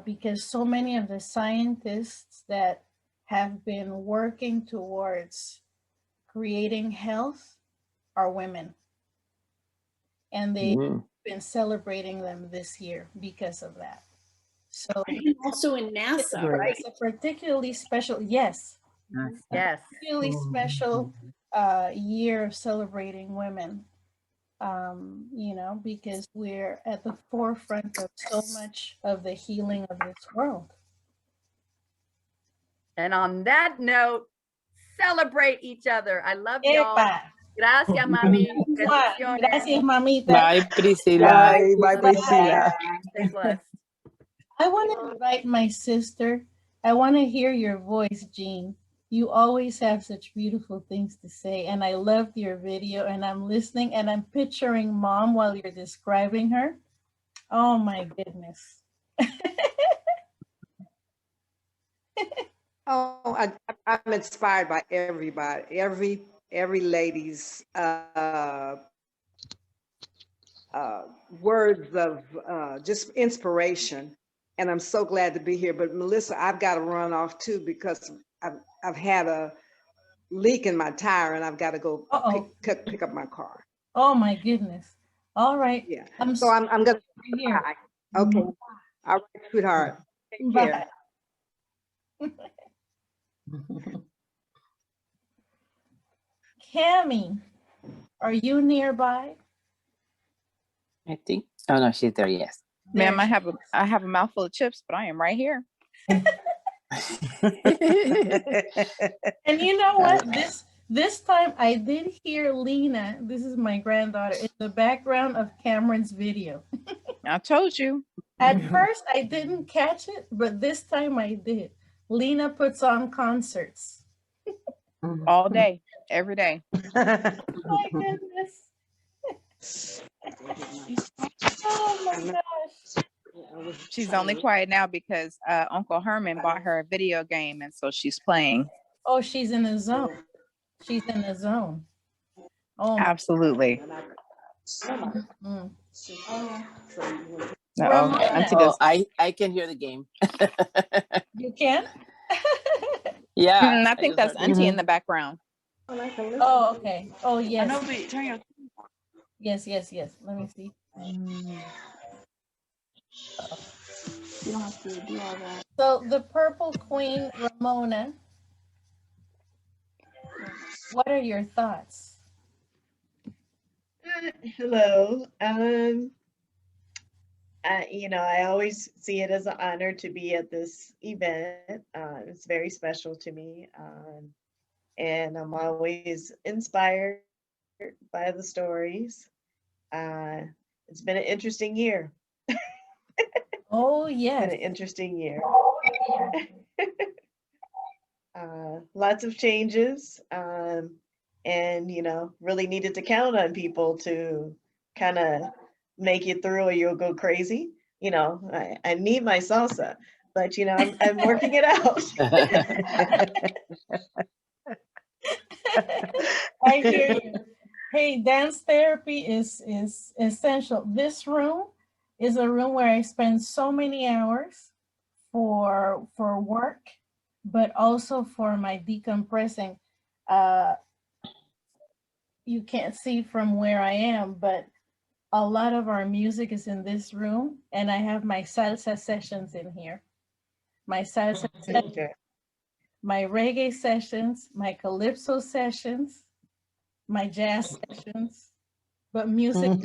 because so many of the scientists that have been working towards creating health are women. And they've been celebrating them this year because of that. So also in NASA, right? It's a particularly special, yes. Yes. Really special year of celebrating women, because we're at the forefront of so much of the healing of this world. And on that note, celebrate each other. I love y'all. Gracias, mami. Gracias, mamita. Bye, Priscilla. Bye, Priscilla. Stay blessed. I want to invite my sister. I want to hear your voice, Jean. You always have such beautiful things to say, and I loved your video, and I'm listening, and I'm picturing Mom while you're describing her. Oh my goodness. I'm inspired by everybody, every lady's words of just inspiration, and I'm so glad to be here. But Melissa, I've got to run off too because I've had a leak in my tire, and I've got to go pick up my car. Oh my goodness! All right. Yeah. I'm gonna. here. Okay. All right, sweetheart. Take care. Cami, are you nearby? I think. Oh no, she's there. Yes. Ma'am, I have a mouthful of chips, but I am right here. And you know what? This time I did hear Lena, this is my granddaughter, in the background of Cameron's video. I told you. At first I didn't catch it, but this time I did. Lena puts on concerts. All day, every day. Oh my goodness. Oh my gosh. She's only quiet now because Uncle Herman bought her a video game, and so she's playing. Oh, she's in the zone. She's in the zone. Oh, absolutely. Mm-hmm. Oh, I can hear the game. You can? Yeah. I think that's Auntie in the background. Oh, okay. Oh, yes. I know, but turn your... Yes. Let me see. You don't have to do all that. So the Purple Queen, Ramona, what are your thoughts? Hello. I always see it as an honor to be at this event. It's very special to me. And I'm always inspired by the stories. It's been an interesting year. Oh, yes. Been an interesting year. Lots of changes. And, really needed to count on people to kind of make it through or you'll go crazy. I need my salsa, but, I'm working it out. I hear you. Hey, dance therapy is essential. This room is a room where I spend so many hours for work, but also for my decompressing. You can't see from where I am, but a lot of our music is in this room, and I have my salsa sessions in here. My salsa sessions, my reggae sessions, my calypso sessions, my jazz sessions, but music.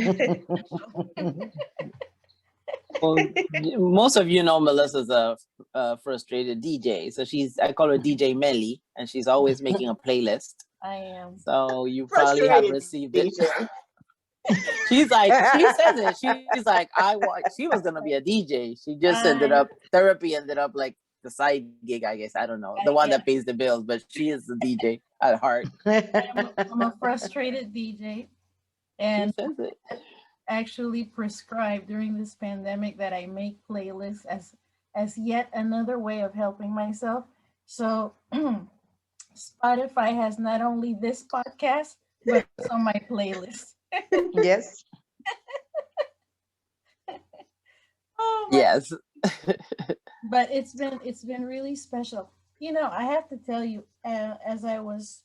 Well, most of you know Melissa's a frustrated DJ, so I call her DJ Melly, and she's always making a playlist. I am. So you probably have received it. She's like, she says it. She's like, she was gonna be a DJ. She just therapy ended up like the side gig, I guess. I don't know, the one that pays the bills, but she is the DJ at heart. I'm a frustrated DJ, and she says it. Actually prescribed during this pandemic that I make playlists as yet another way of helping myself. So Spotify has not only this podcast, but also my playlist. Yes. Oh, yes. But it's been really special. I have to tell you, as I was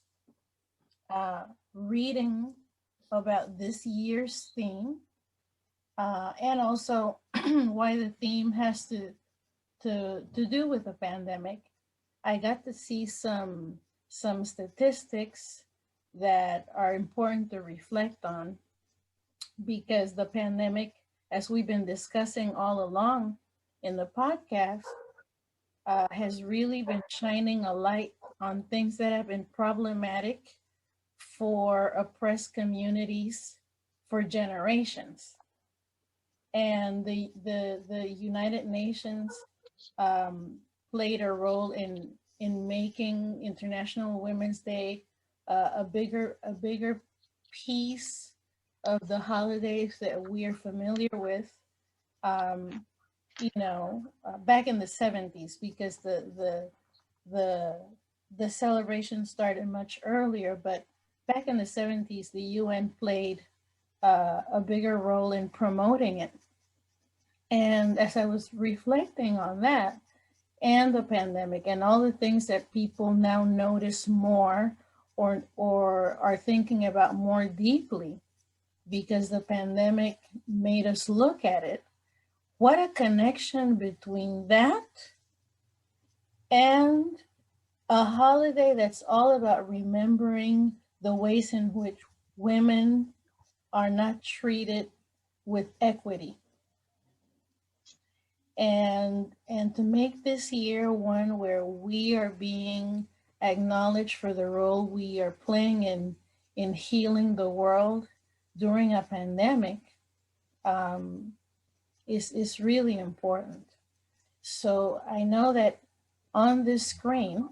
reading about this year's theme, and also why the theme has to do with the pandemic, I got to see some statistics that are important to reflect on, because the pandemic, as we've been discussing all along in the podcast, has really been shining a light on things that have been problematic for oppressed communities for generations. And the United Nations played a role in making International Women's Day a bigger piece of the holidays that we are familiar with. Back in the 70s, because the celebration started much earlier, but back in the 70s, the UN played a bigger role in promoting it. And as I was reflecting on that and the pandemic and all the things that people now notice more or are thinking about more deeply, because the pandemic made us look at it, what a connection between that and a holiday that's all about remembering the ways in which women are not treated with equity. And to make this year one where we are being acknowledged for the role we are playing in healing the world during a pandemic is really important. So I know that on this screen,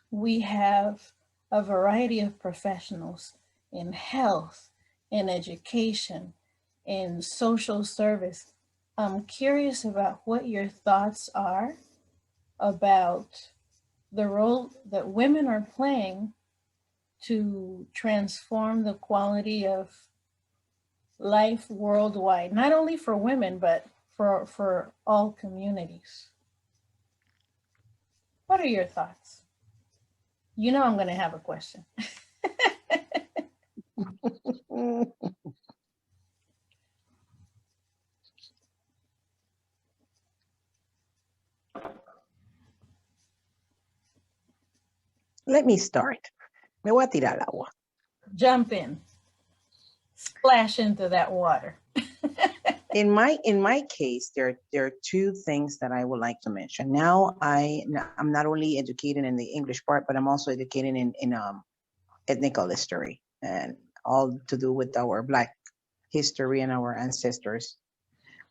we have a variety of professionals in health, in education, in social service. I'm curious about what your thoughts are about the role that women are playing to transform the quality of life worldwide, not only for women, but for all communities. What are your thoughts? You know I'm going to have a question. Let me start. Me voy a tirar al agua. Jump in. Splash into that water. In my case, there are two things that I would like to mention. Now I'm not only educated in the English part, but I'm also educated in ethnical history and all to do with our Black history and our ancestors.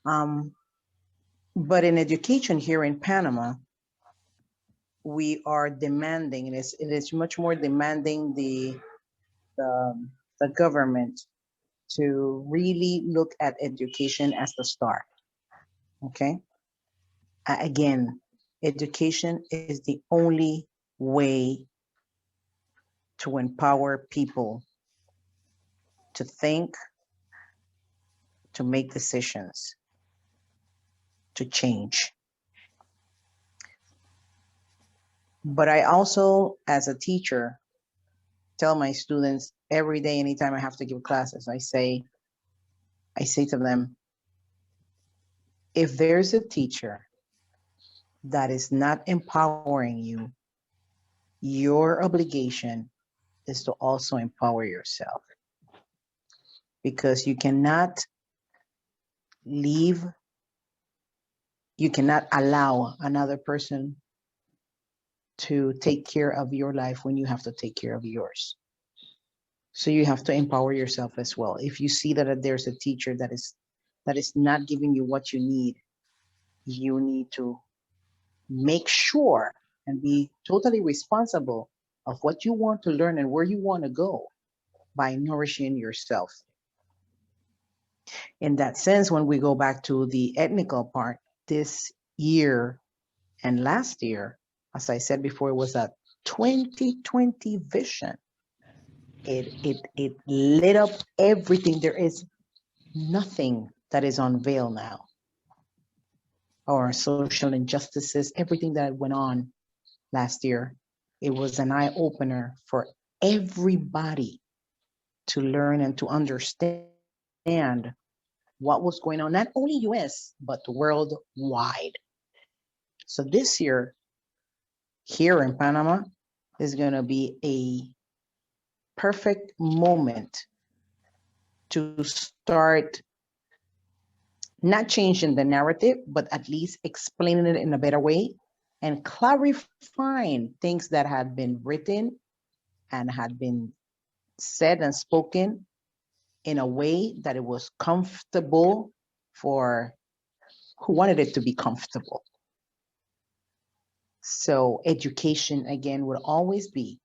But in education here in Panama, we are demanding, and it is much more demanding the government to really look at education as the start. Okay. Again, education is the only way to empower people to think, to make decisions, to change. But I also, as a teacher, tell my students every day, anytime I have to give classes, I say to them, if there's a teacher that is not empowering you, your obligation is to also empower yourself. Because you cannot allow another person to take care of your life when you have to take care of yours. So you have to empower yourself as well. If you see that there's a teacher that is not giving you what you need to make sure and be totally responsible of what you want to learn and where you want to go by nourishing yourself. In that sense, when we go back to the ethnical part, this year and last year, as I said before, it was a 2020 vision. It lit up everything. There is nothing that is unveiled now. Our social injustices, everything that went on last year, it was an eye-opener for everybody to learn and to understand what was going on, not only US, but worldwide. So this year, here in Panama, is going to be a perfect moment to start not changing the narrative, but at least explaining it in a better way and clarifying things that had been written and had been said and spoken in a way that it was comfortable for who wanted it to be comfortable. So education, again, will always be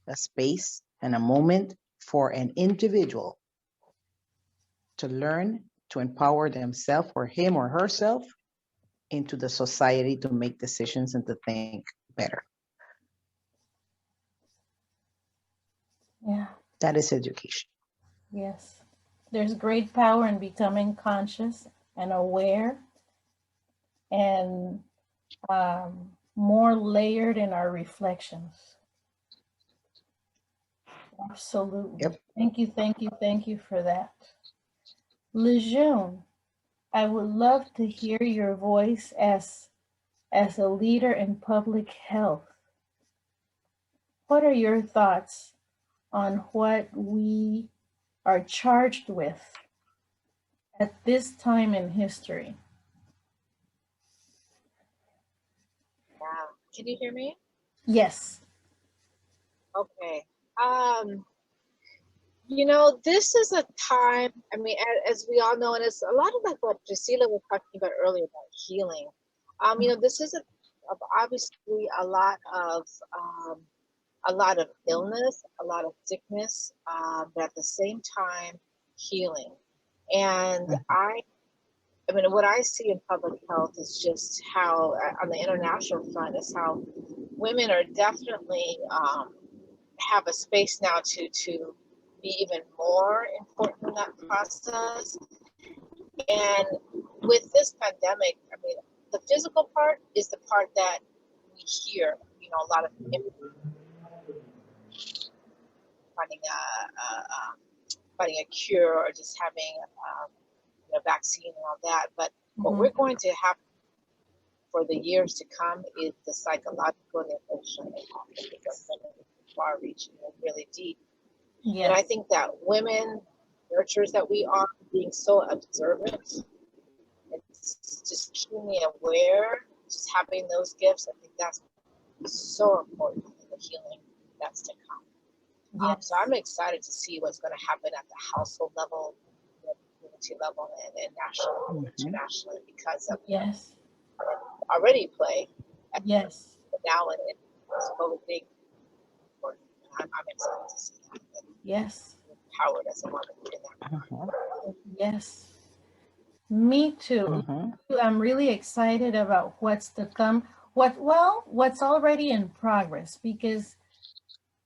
a space and a moment for an individual to learn, to empower themselves or him or herself into the society to make decisions and to think better. Yeah. That is education. Yes. There's great power in becoming conscious and aware and more layered in our reflections. Absolutely. Yep. Thank you for that. Lejeune, I would love to hear your voice as a leader in public health. What are your thoughts on what we are charged with at this time in history? Yeah. Can you hear me? Yes. Okay. You know, this is a time, I mean, as we all know, and it's a lot of like what Priscilla was talking about earlier about healing. You know, this is obviously a lot of illness, a lot of sickness, but at the same time, healing. And I mean, what I see in public health is just how, on the international front, is how women are definitely have a space now to be even more important in that process. And with this pandemic, I mean, the physical part is the part that we hear, you know, a lot of finding a cure or just having a vaccine and all that. But what we're going to have for the years to come is the psychological and emotional impact, because it's far reaching and really deep. Yes. And I think that women, nurturers that we are, being so observant and just keenly aware, just having those gifts, I think that's so important in the healing that's to come. Yes. So I'm excited to see what's going to happen at the household level, the community level, and national, internationally, because of already play. Yes. But now it's so big. I'm excited to see that. Yes. Empowered as a woman in that. Yes. Me too. I'm really excited about what's to come. What's already in progress, because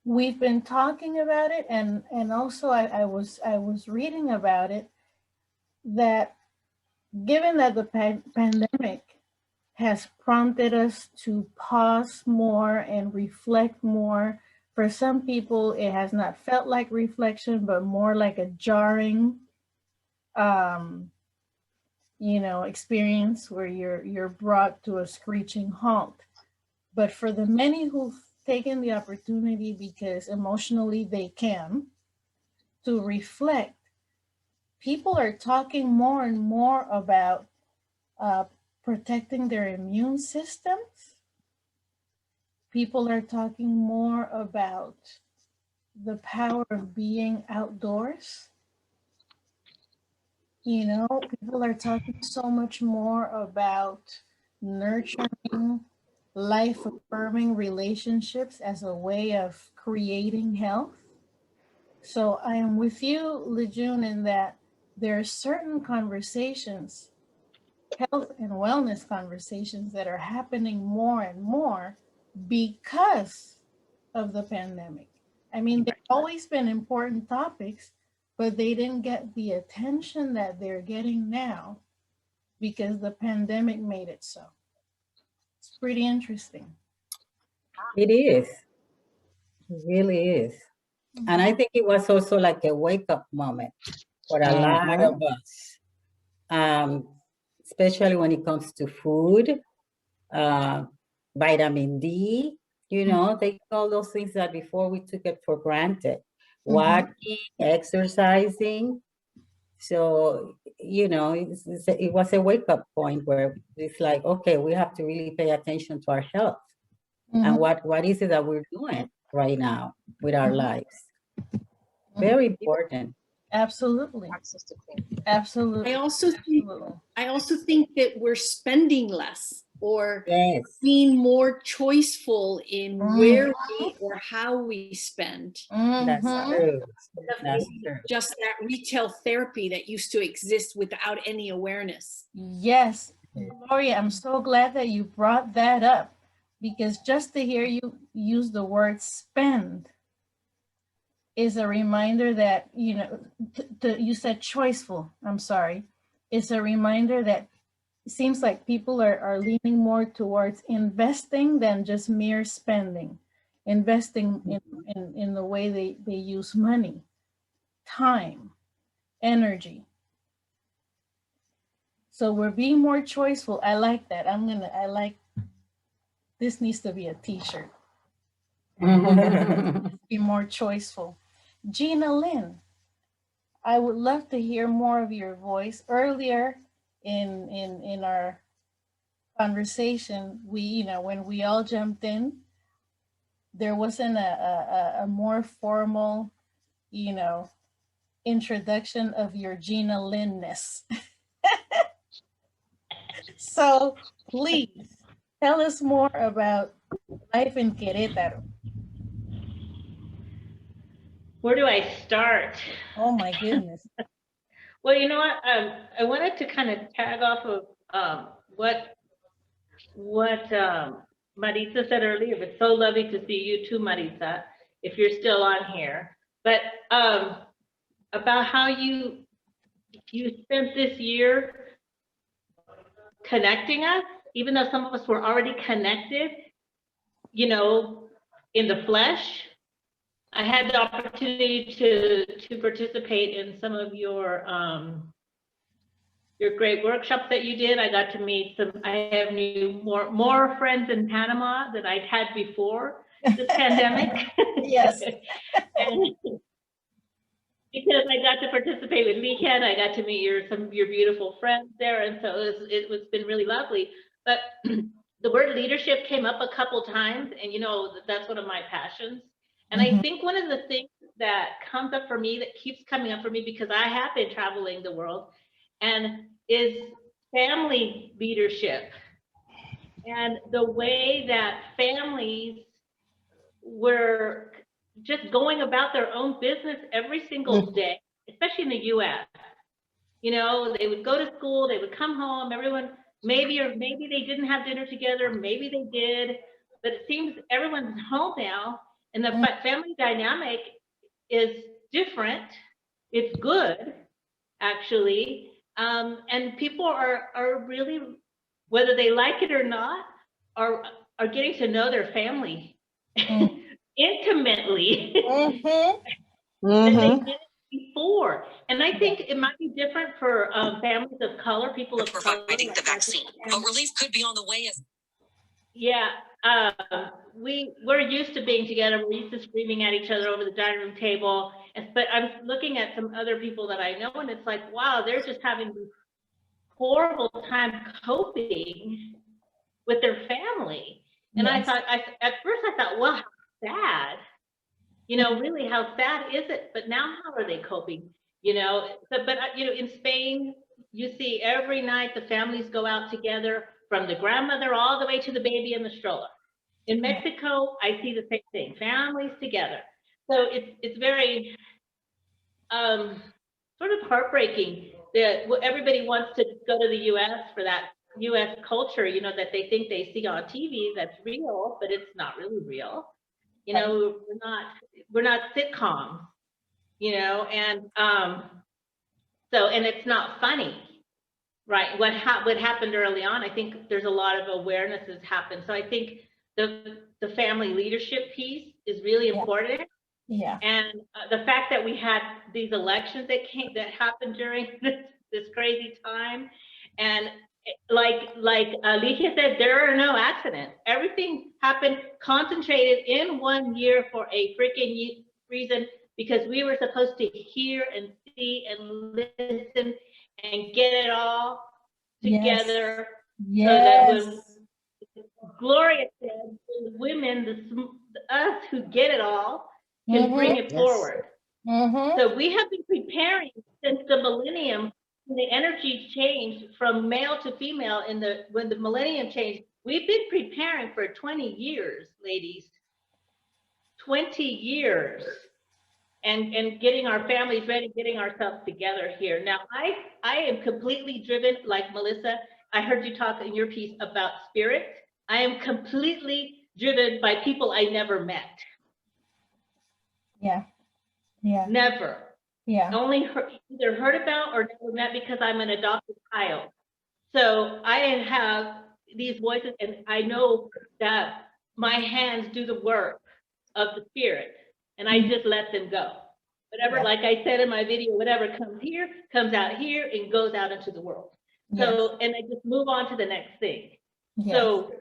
we've been talking about it, and also I was reading about it, that given that the pandemic has prompted us to pause more and reflect more. For some people, it has not felt like reflection, but more like a jarring, you know, experience where you're brought to a screeching halt. But for the many who've taken the opportunity, because emotionally they can, to reflect, people are talking more and more about protecting their immune systems. People are talking more about the power of being outdoors. You know, people are talking so much more about nurturing, life affirming relationships as a way of creating health. So I am with you, Lejeune, in that there are certain conversations, health and wellness conversations, that are happening more and more because of the pandemic. I mean, they've always been important topics, but they didn't get the attention that they're getting now because the pandemic made it so. It's pretty interesting. It is. It really is. And I think it was also like a wake-up moment for a lot of us, especially when it comes to food, vitamin D, you know, they call those things that before we took it for granted. Walking, exercising. So, you know, it was a wake-up point where it's like, okay, we have to really pay attention to our health. And what is it that we're doing right now with our lives? Very important. Absolutely. Absolutely. I also think that we're spending less, or being more choiceful in where we or how we spend. That's true. That's true. Just that retail therapy that used to exist without any awareness. Yes, Gloria, I'm so glad that you brought that up, because just to hear you use the word spend is a reminder that, you know, you said choiceful, I'm sorry. It's a reminder that it seems like people are leaning more towards investing than just mere spending. Investing in the way they use money, time, energy. So we're being more choiceful. I like that. This needs to be a t-shirt. Be more choiceful. Gina Lynn, I would love to hear more of your voice. Earlier in our conversation, when we all jumped in, there wasn't a more formal, introduction of your Gina Lynn-ness. So please tell us more about life in Querétaro. Where do I start? Oh my goodness. Well, you know what? I wanted to kind of tag off of what Marissa said earlier. It's so lovely to see you too, Marissa, if you're still on here. But about how you spent this year connecting us, even though some of us were already connected, in the flesh. I had the opportunity to participate in some of your great workshops that you did. I got to meet I have more friends in Panama than I'd had before this pandemic. Yes. And because I got to participate with Weekend, I got to meet some of your beautiful friends there, and so it's been really lovely. But the word leadership came up a couple times, and that's one of my passions. And I think one of the things that comes up for me, that keeps coming up for me, because I have been traveling the world, and is family leadership. And the way that families were just going about their own business every single day, especially in the US. They would go to school, they would come home, everyone, maybe they didn't have dinner together, maybe they did, but it seems everyone's home now, and the family dynamic is different. It's good, actually. And people are really, whether they like it or not, are getting to know their family intimately than they did before. And I think it might be different for families of color, people of color. Providing the vaccine, but relief could be on the way. Yeah, we're used to being together. We're used to screaming at each other over the dining room table. But I'm looking at some other people that I know, and it's like, wow, they're just having this horrible time coping with their family. And yes. At first I thought, well, how sad, really, how sad is it? But now how are they coping? In Spain, you see every night the families go out together, from the grandmother all the way to the baby in the stroller. In Mexico, I see the same thing, families together. So it's very sort of heartbreaking that everybody wants to go to the US for that US culture, that they think they see on TV that's real, but it's not really real. We're not sitcoms, and it's not funny. Right. What happened early on, I think there's a lot of awareness has happened. So I think the family leadership piece is really important. Yeah. And the fact that we had these elections that happened during this crazy time, and like Alicia said, there are no accidents. Everything happened concentrated in 1 year for a freaking reason, because we were supposed to hear and see and listen and get it all together. Yes. So that when Gloria said, women, us who get it all, can bring it forward. So we have been preparing since the millennium, when the energy changed from male to female. When the millennium changed, we've been preparing for 20 years, ladies. 20 years. And getting our families ready, getting ourselves together here. Now, I am completely driven, like Melissa, I heard you talk in your piece about spirit. I am completely driven by people I never met. Yeah. Yeah. Never. Yeah. Only either heard about or never met, because I'm an adopted child. So I have these voices, and I know that my hands do the work of the spirit. And I just let them go. Whatever, like I said in my video, whatever comes here, comes out here, and goes out into the world. So, and I just move on to the next thing. Yes. So,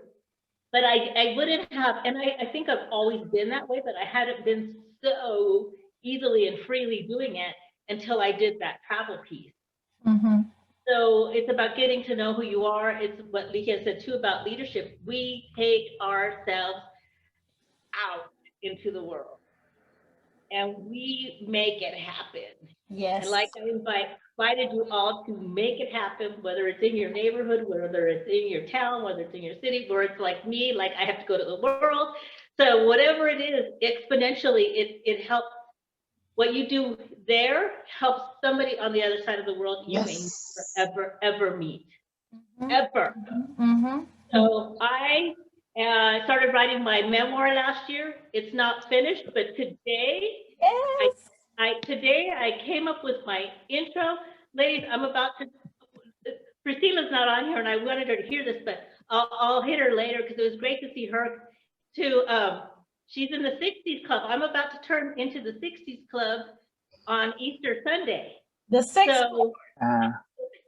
but I wouldn't have, and I think I've always been that way, but I hadn't been so easily and freely doing it until I did that travel piece. Mm-hmm. So it's about getting to know who you are. It's what Lika said too about leadership. We take ourselves out into the world and we make it happen. Yes. And like I invited you all to make it happen, whether it's in your neighborhood, whether it's in your town, whether it's in your city, where it's like me, like I have to go to the world. So whatever it is, exponentially, it helps. What you do there helps somebody on the other side of the world you may never, ever meet. Ever. Mm-hmm. So I started writing my memoir last year. It's not finished, but today, today I came up with my intro. Ladies, I'm about to, Priscilla's not on here and I wanted her to hear this, but I'll hit her later because it was great to see her too. She's in the 60s club. I'm about to turn into the 60s club on Easter Sunday. The 6th. So,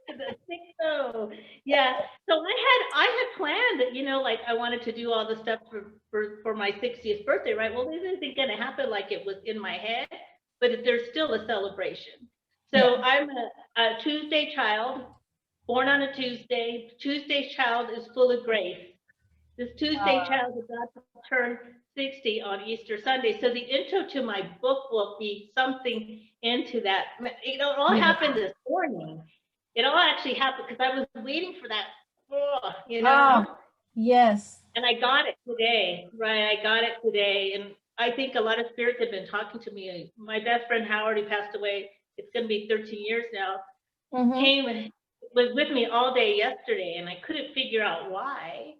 the 6th. Yeah. So I had planned that, you know, like I wanted to do all the stuff for my 60th birthday, right? Well, this isn't going to happen like it was in my head, but there's still a celebration. So I'm a Tuesday child, born on a Tuesday. Tuesday's child is full of grace. This Tuesday child is about to turn 60 on Easter Sunday. So the intro to my book will be something into that. You know, it all happened this morning. It all actually happened because I was waiting for that, you know. Yes. And I got it today, right? I got it today. And I think a lot of spirits have been talking to me. My best friend Howard, who passed away, it's going to be 13 years now, came and was with me all day yesterday. And I couldn't figure out why.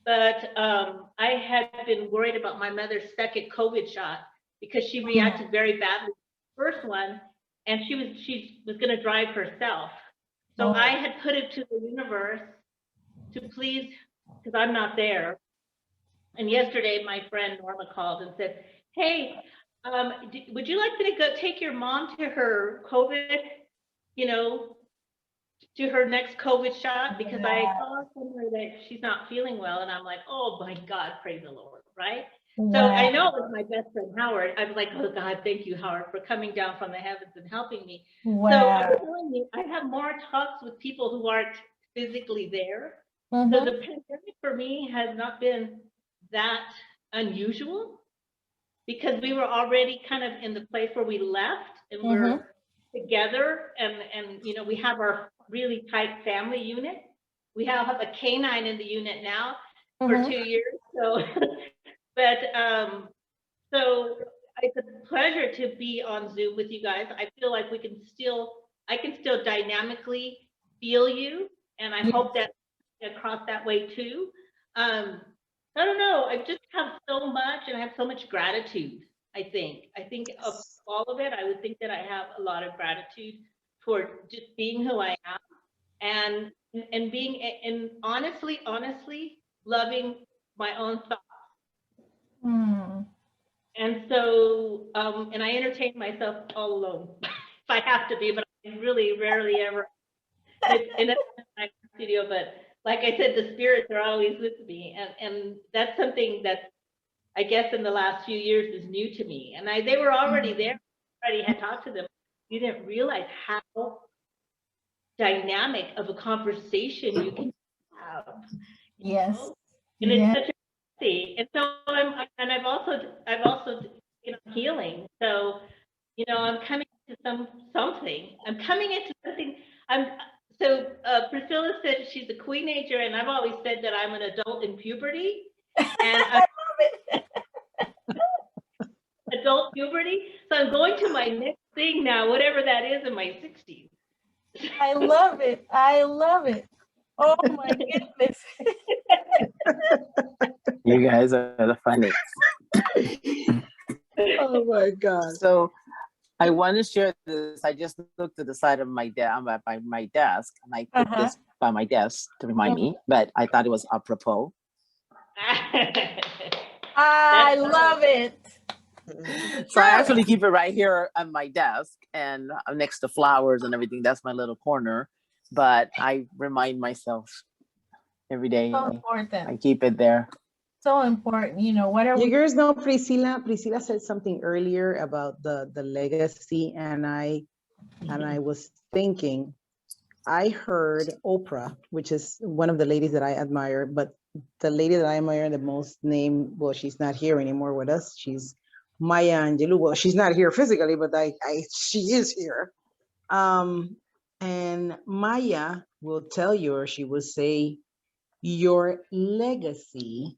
But I had been worried about my mother's second COVID shot because she reacted very badly to the first one, and she was going to drive herself. So I had put it to the universe to please, because I'm not there. And yesterday, my friend Norma called and said, "Hey, would you like me to go take your mom to her COVID, you know, to her next COVID shot, because I saw somewhere that she's not feeling well." And I'm like, oh my God, praise the Lord, right? So I know it was my best friend Howard. I was like, oh God, thank you, Howard, for coming down from the heavens and helping me. So I'm telling you, I have more talks with people who aren't physically there. So the pandemic for me has not been that unusual because we were already kind of in the place where we left and we're together, and you know, we have our really tight family unit. We have a canine in the unit now for 2 years. So, but so it's a pleasure to be on Zoom with you guys. I feel like I can still dynamically feel you, and I hope that across that way too. I don't know. I just have so much, and I have so much gratitude. I think of all of it, I would think that I have a lot of gratitude toward just being who I am and being, and honestly loving my own thoughts. And so, and I entertain myself all alone if I have to be, but I really rarely ever in a studio. But like I said, the spirits are always with me, and that's something that I guess in the last few years is new to me. And they were already there, already had talked to them. You didn't realize how dynamic of a conversation you can have. Yes. And it's such a and so I've also you know, healing. So, you know, I'm coming to something. I'm coming into something. So Priscilla said she's a queenager, and I've always said that I'm an adult in puberty. And I love it. Adult puberty. So I'm going to my next thing now, whatever that is, in my 60s. I love it. I love it. Oh my goodness. You guys are the funniest. Oh my God. So I want to share this. I just looked to the side of my by my desk, and I put this by my desk to remind me, but I thought it was apropos. I love it. So I actually keep it right here on my desk and next to flowers and everything. That's my little corner. but I remind myself every day. So important. I keep it there. So important. You know, whatever. You girls know Priscilla said something earlier about the legacy, and I was thinking, I heard Oprah, which is one of the ladies that I admire, but the lady that I admire the most well, she's not here anymore with us. She's Maya Angelou. Well, she's not here physically, but she is here. And Maya will tell you, or she will say, your legacy,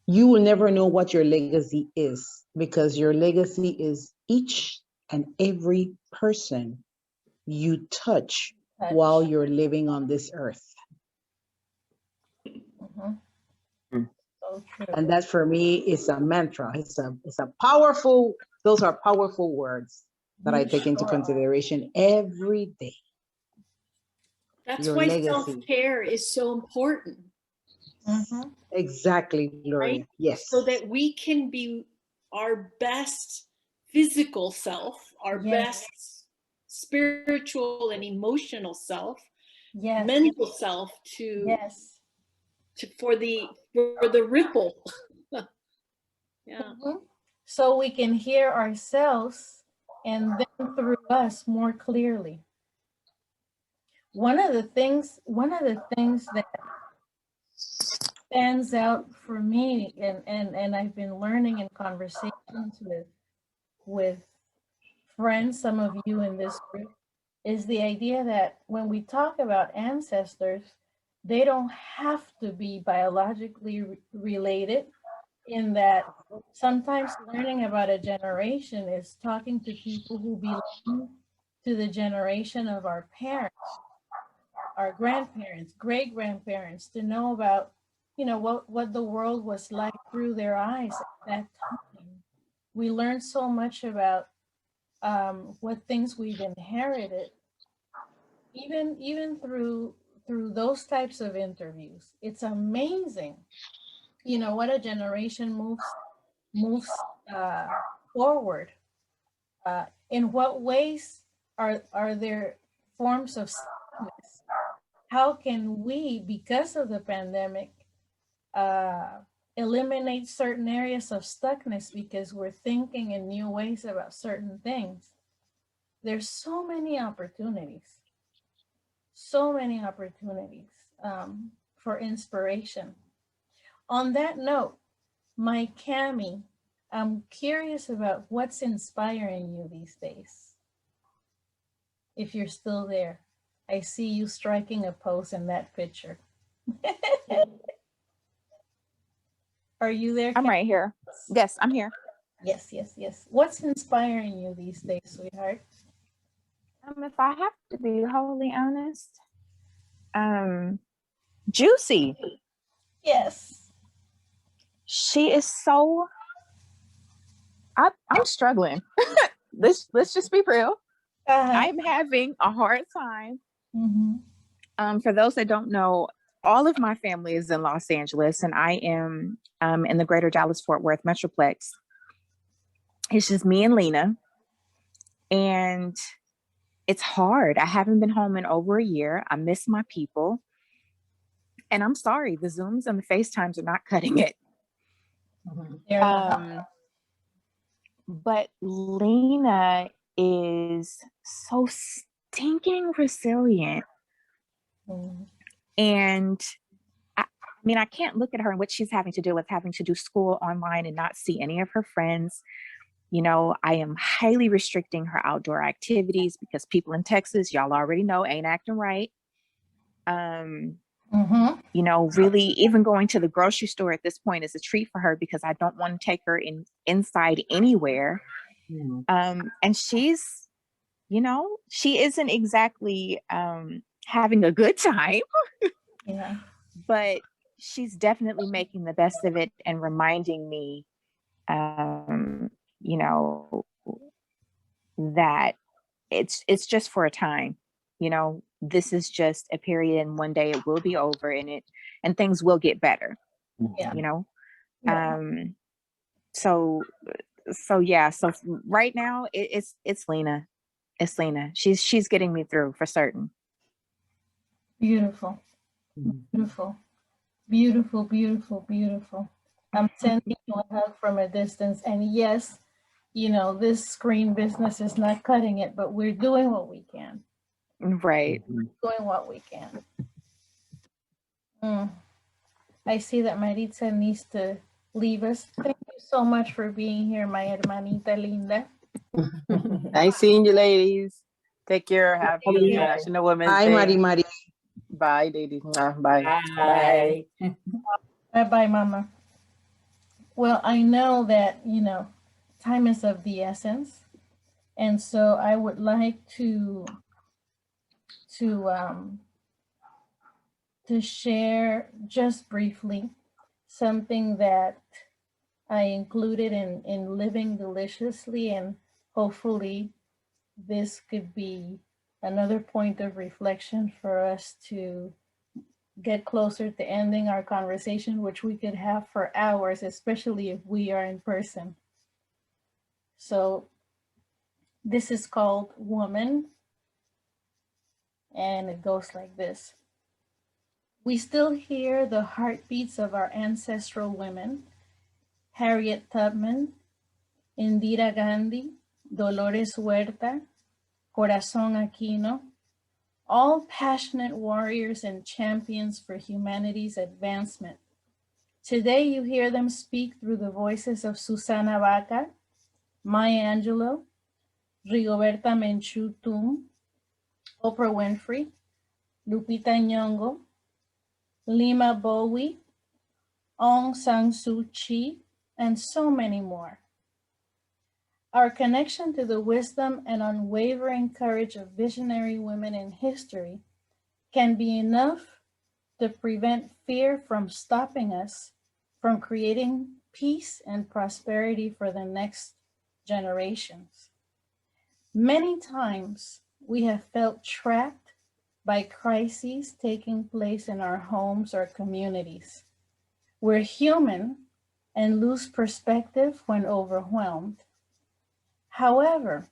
you will never know what your legacy is, because your legacy is each and every person you touch while you're living on this earth. So true. And that for me is a mantra. It's a powerful, those are powerful words that I take into consideration every day. That's Your why legacy. self-care is so important. Exactly, Gloria. Right? Yes. So that we can be our best physical self, our best spiritual and emotional self, mental self for the ripple. Yeah. So we can hear ourselves and then through us more clearly. One of the things that stands out for me, and I've been learning in conversations with friends, some of you in this group, is the idea that when we talk about ancestors, they don't have to be biologically related, in that sometimes learning about a generation is talking to people who belong to the generation of our parents, our grandparents, great-grandparents, to know about, you know, what the world was like through their eyes at that time. We learned so much about what things we've inherited, even through those types of interviews. It's amazing, you know, what a generation moves forward. In what ways are there forms of sadness? How can we, because of the pandemic, eliminate certain areas of stuckness because we're thinking in new ways about certain things? There's so many opportunities for inspiration. On that note, my Cami, I'm curious about what's inspiring you these days. If you're still there, I see you striking a pose in that picture. Are you there? I'm right here. Yes, I'm here. Yes. What's inspiring you these days, sweetheart? If I have to be wholly honest, Juicy. Yes. She is so. I'm struggling. Let's just be real. I'm having a hard time. For those that don't know, all of my family is in Los Angeles, and I am in the greater Dallas-Fort Worth Metroplex. It's just me and Lena, and it's hard. I haven't been home in over a year. I miss my people, and I'm sorry, the Zooms and the FaceTimes are not cutting it. But Lena is so stinking resilient. And I mean, I can't look at her and what she's having to do with having to do school online and not see any of her friends. You know, I am highly restricting her outdoor activities because people in Texas, y'all already know, ain't acting right. You know, really, even going to the grocery store at this point is a treat for her because I don't want to take her inside anywhere. And she's, you know, she isn't exactly having a good time. Yeah. But she's definitely making the best of it and reminding me, you know, that it's just for a time. You know, this is just a period, and one day it will be over, and things will get better. You know, so yeah. So right now it's Lena. It's Lena. She's getting me through for certain. Beautiful, beautiful, beautiful, beautiful, beautiful. I'm sending you a hug from a distance. And yes, you know, this screen business is not cutting it, but we're doing what we can. Right. Doing what we can. I see that Maritza needs to leave us. Thank you so much for being here, my hermanita linda. Nice seeing you, ladies. Take care. Happy International Women's Day. Bye, Mari. Bye, ladies. Bye. Bye. Bye, Mama. Well, I know that, you know, time is of the essence. And so I would like to share just briefly something that I included in Living Deliciously, and hopefully this could be another point of reflection for us to get closer to ending our conversation, which we could have for hours, especially if we are in person. So this is called Woman, and it goes like this. We still hear the heartbeats of our ancestral women, Harriet Tubman, Indira Gandhi, Dolores Huerta, Corazon Aquino, all passionate warriors and champions for humanity's advancement. Today you hear them speak through the voices of Susana Baca, Maya Angelou, Rigoberta Menchú Tum, Oprah Winfrey, Lupita Nyong'o, Lima Bowie, Aung San Suu Kyi, and so many more. Our connection to the wisdom and unwavering courage of visionary women in history can be enough to prevent fear from stopping us from creating peace and prosperity for the next generations. Many times we have felt trapped by crises taking place in our homes or communities. We're human and lose perspective when overwhelmed. However,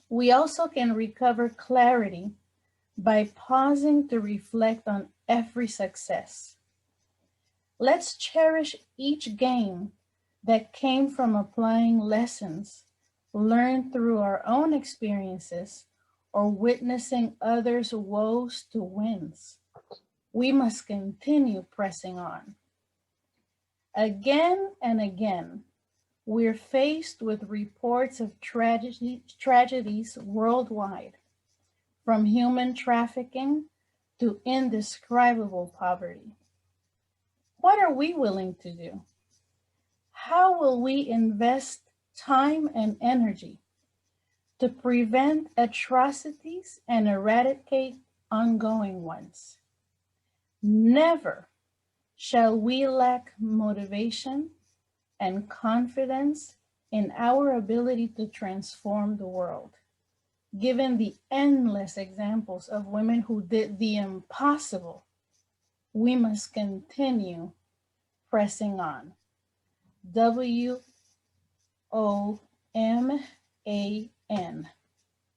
we also can recover clarity by pausing to reflect on every success. Let's cherish each gain that came from applying lessons learned through our own experiences or witnessing others' woes to wins. We must continue pressing on. Again and again, we're faced with reports of tragedies worldwide, from human trafficking to indescribable poverty. What are we willing to do? How will we invest time and energy to prevent atrocities and eradicate ongoing ones? Never shall we lack motivation and confidence in our ability to transform the world. Given the endless examples of women who did the impossible, we must continue pressing on. W-O-M-A-N,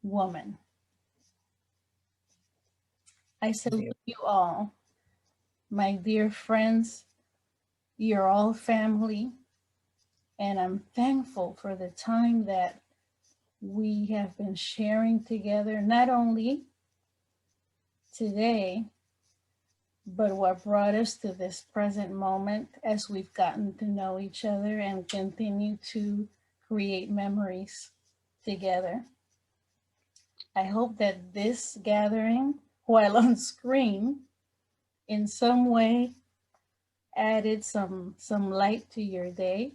woman. I salute you all, my dear friends. You're all family, and I'm thankful for the time that we have been sharing together, not only today, but what brought us to this present moment as we've gotten to know each other and continue to create memories together. I hope that this gathering, while on screen, in some way added some light to your day,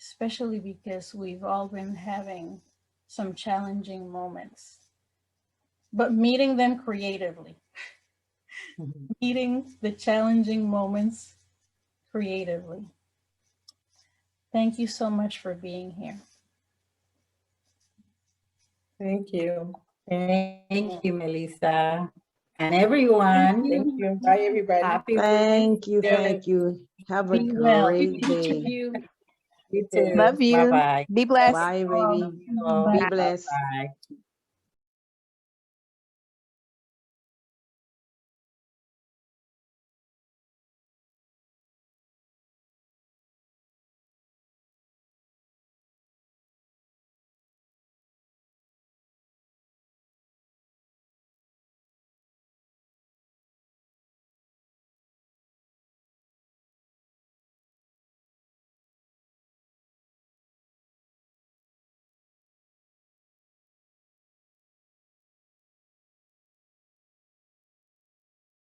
especially because we've all been having some challenging moments, but meeting them creatively. Meeting the challenging moments creatively. Thank you so much for being here. Thank you. Thank you, Melissa. And everyone. Thank you. Bye, everybody. Happy Thank you. Women's Day. Thank you. Have a Be well. great day. You too. Love you. Bye-bye. Be blessed. Bye, baby. Oh, Be blessed. bye-bye.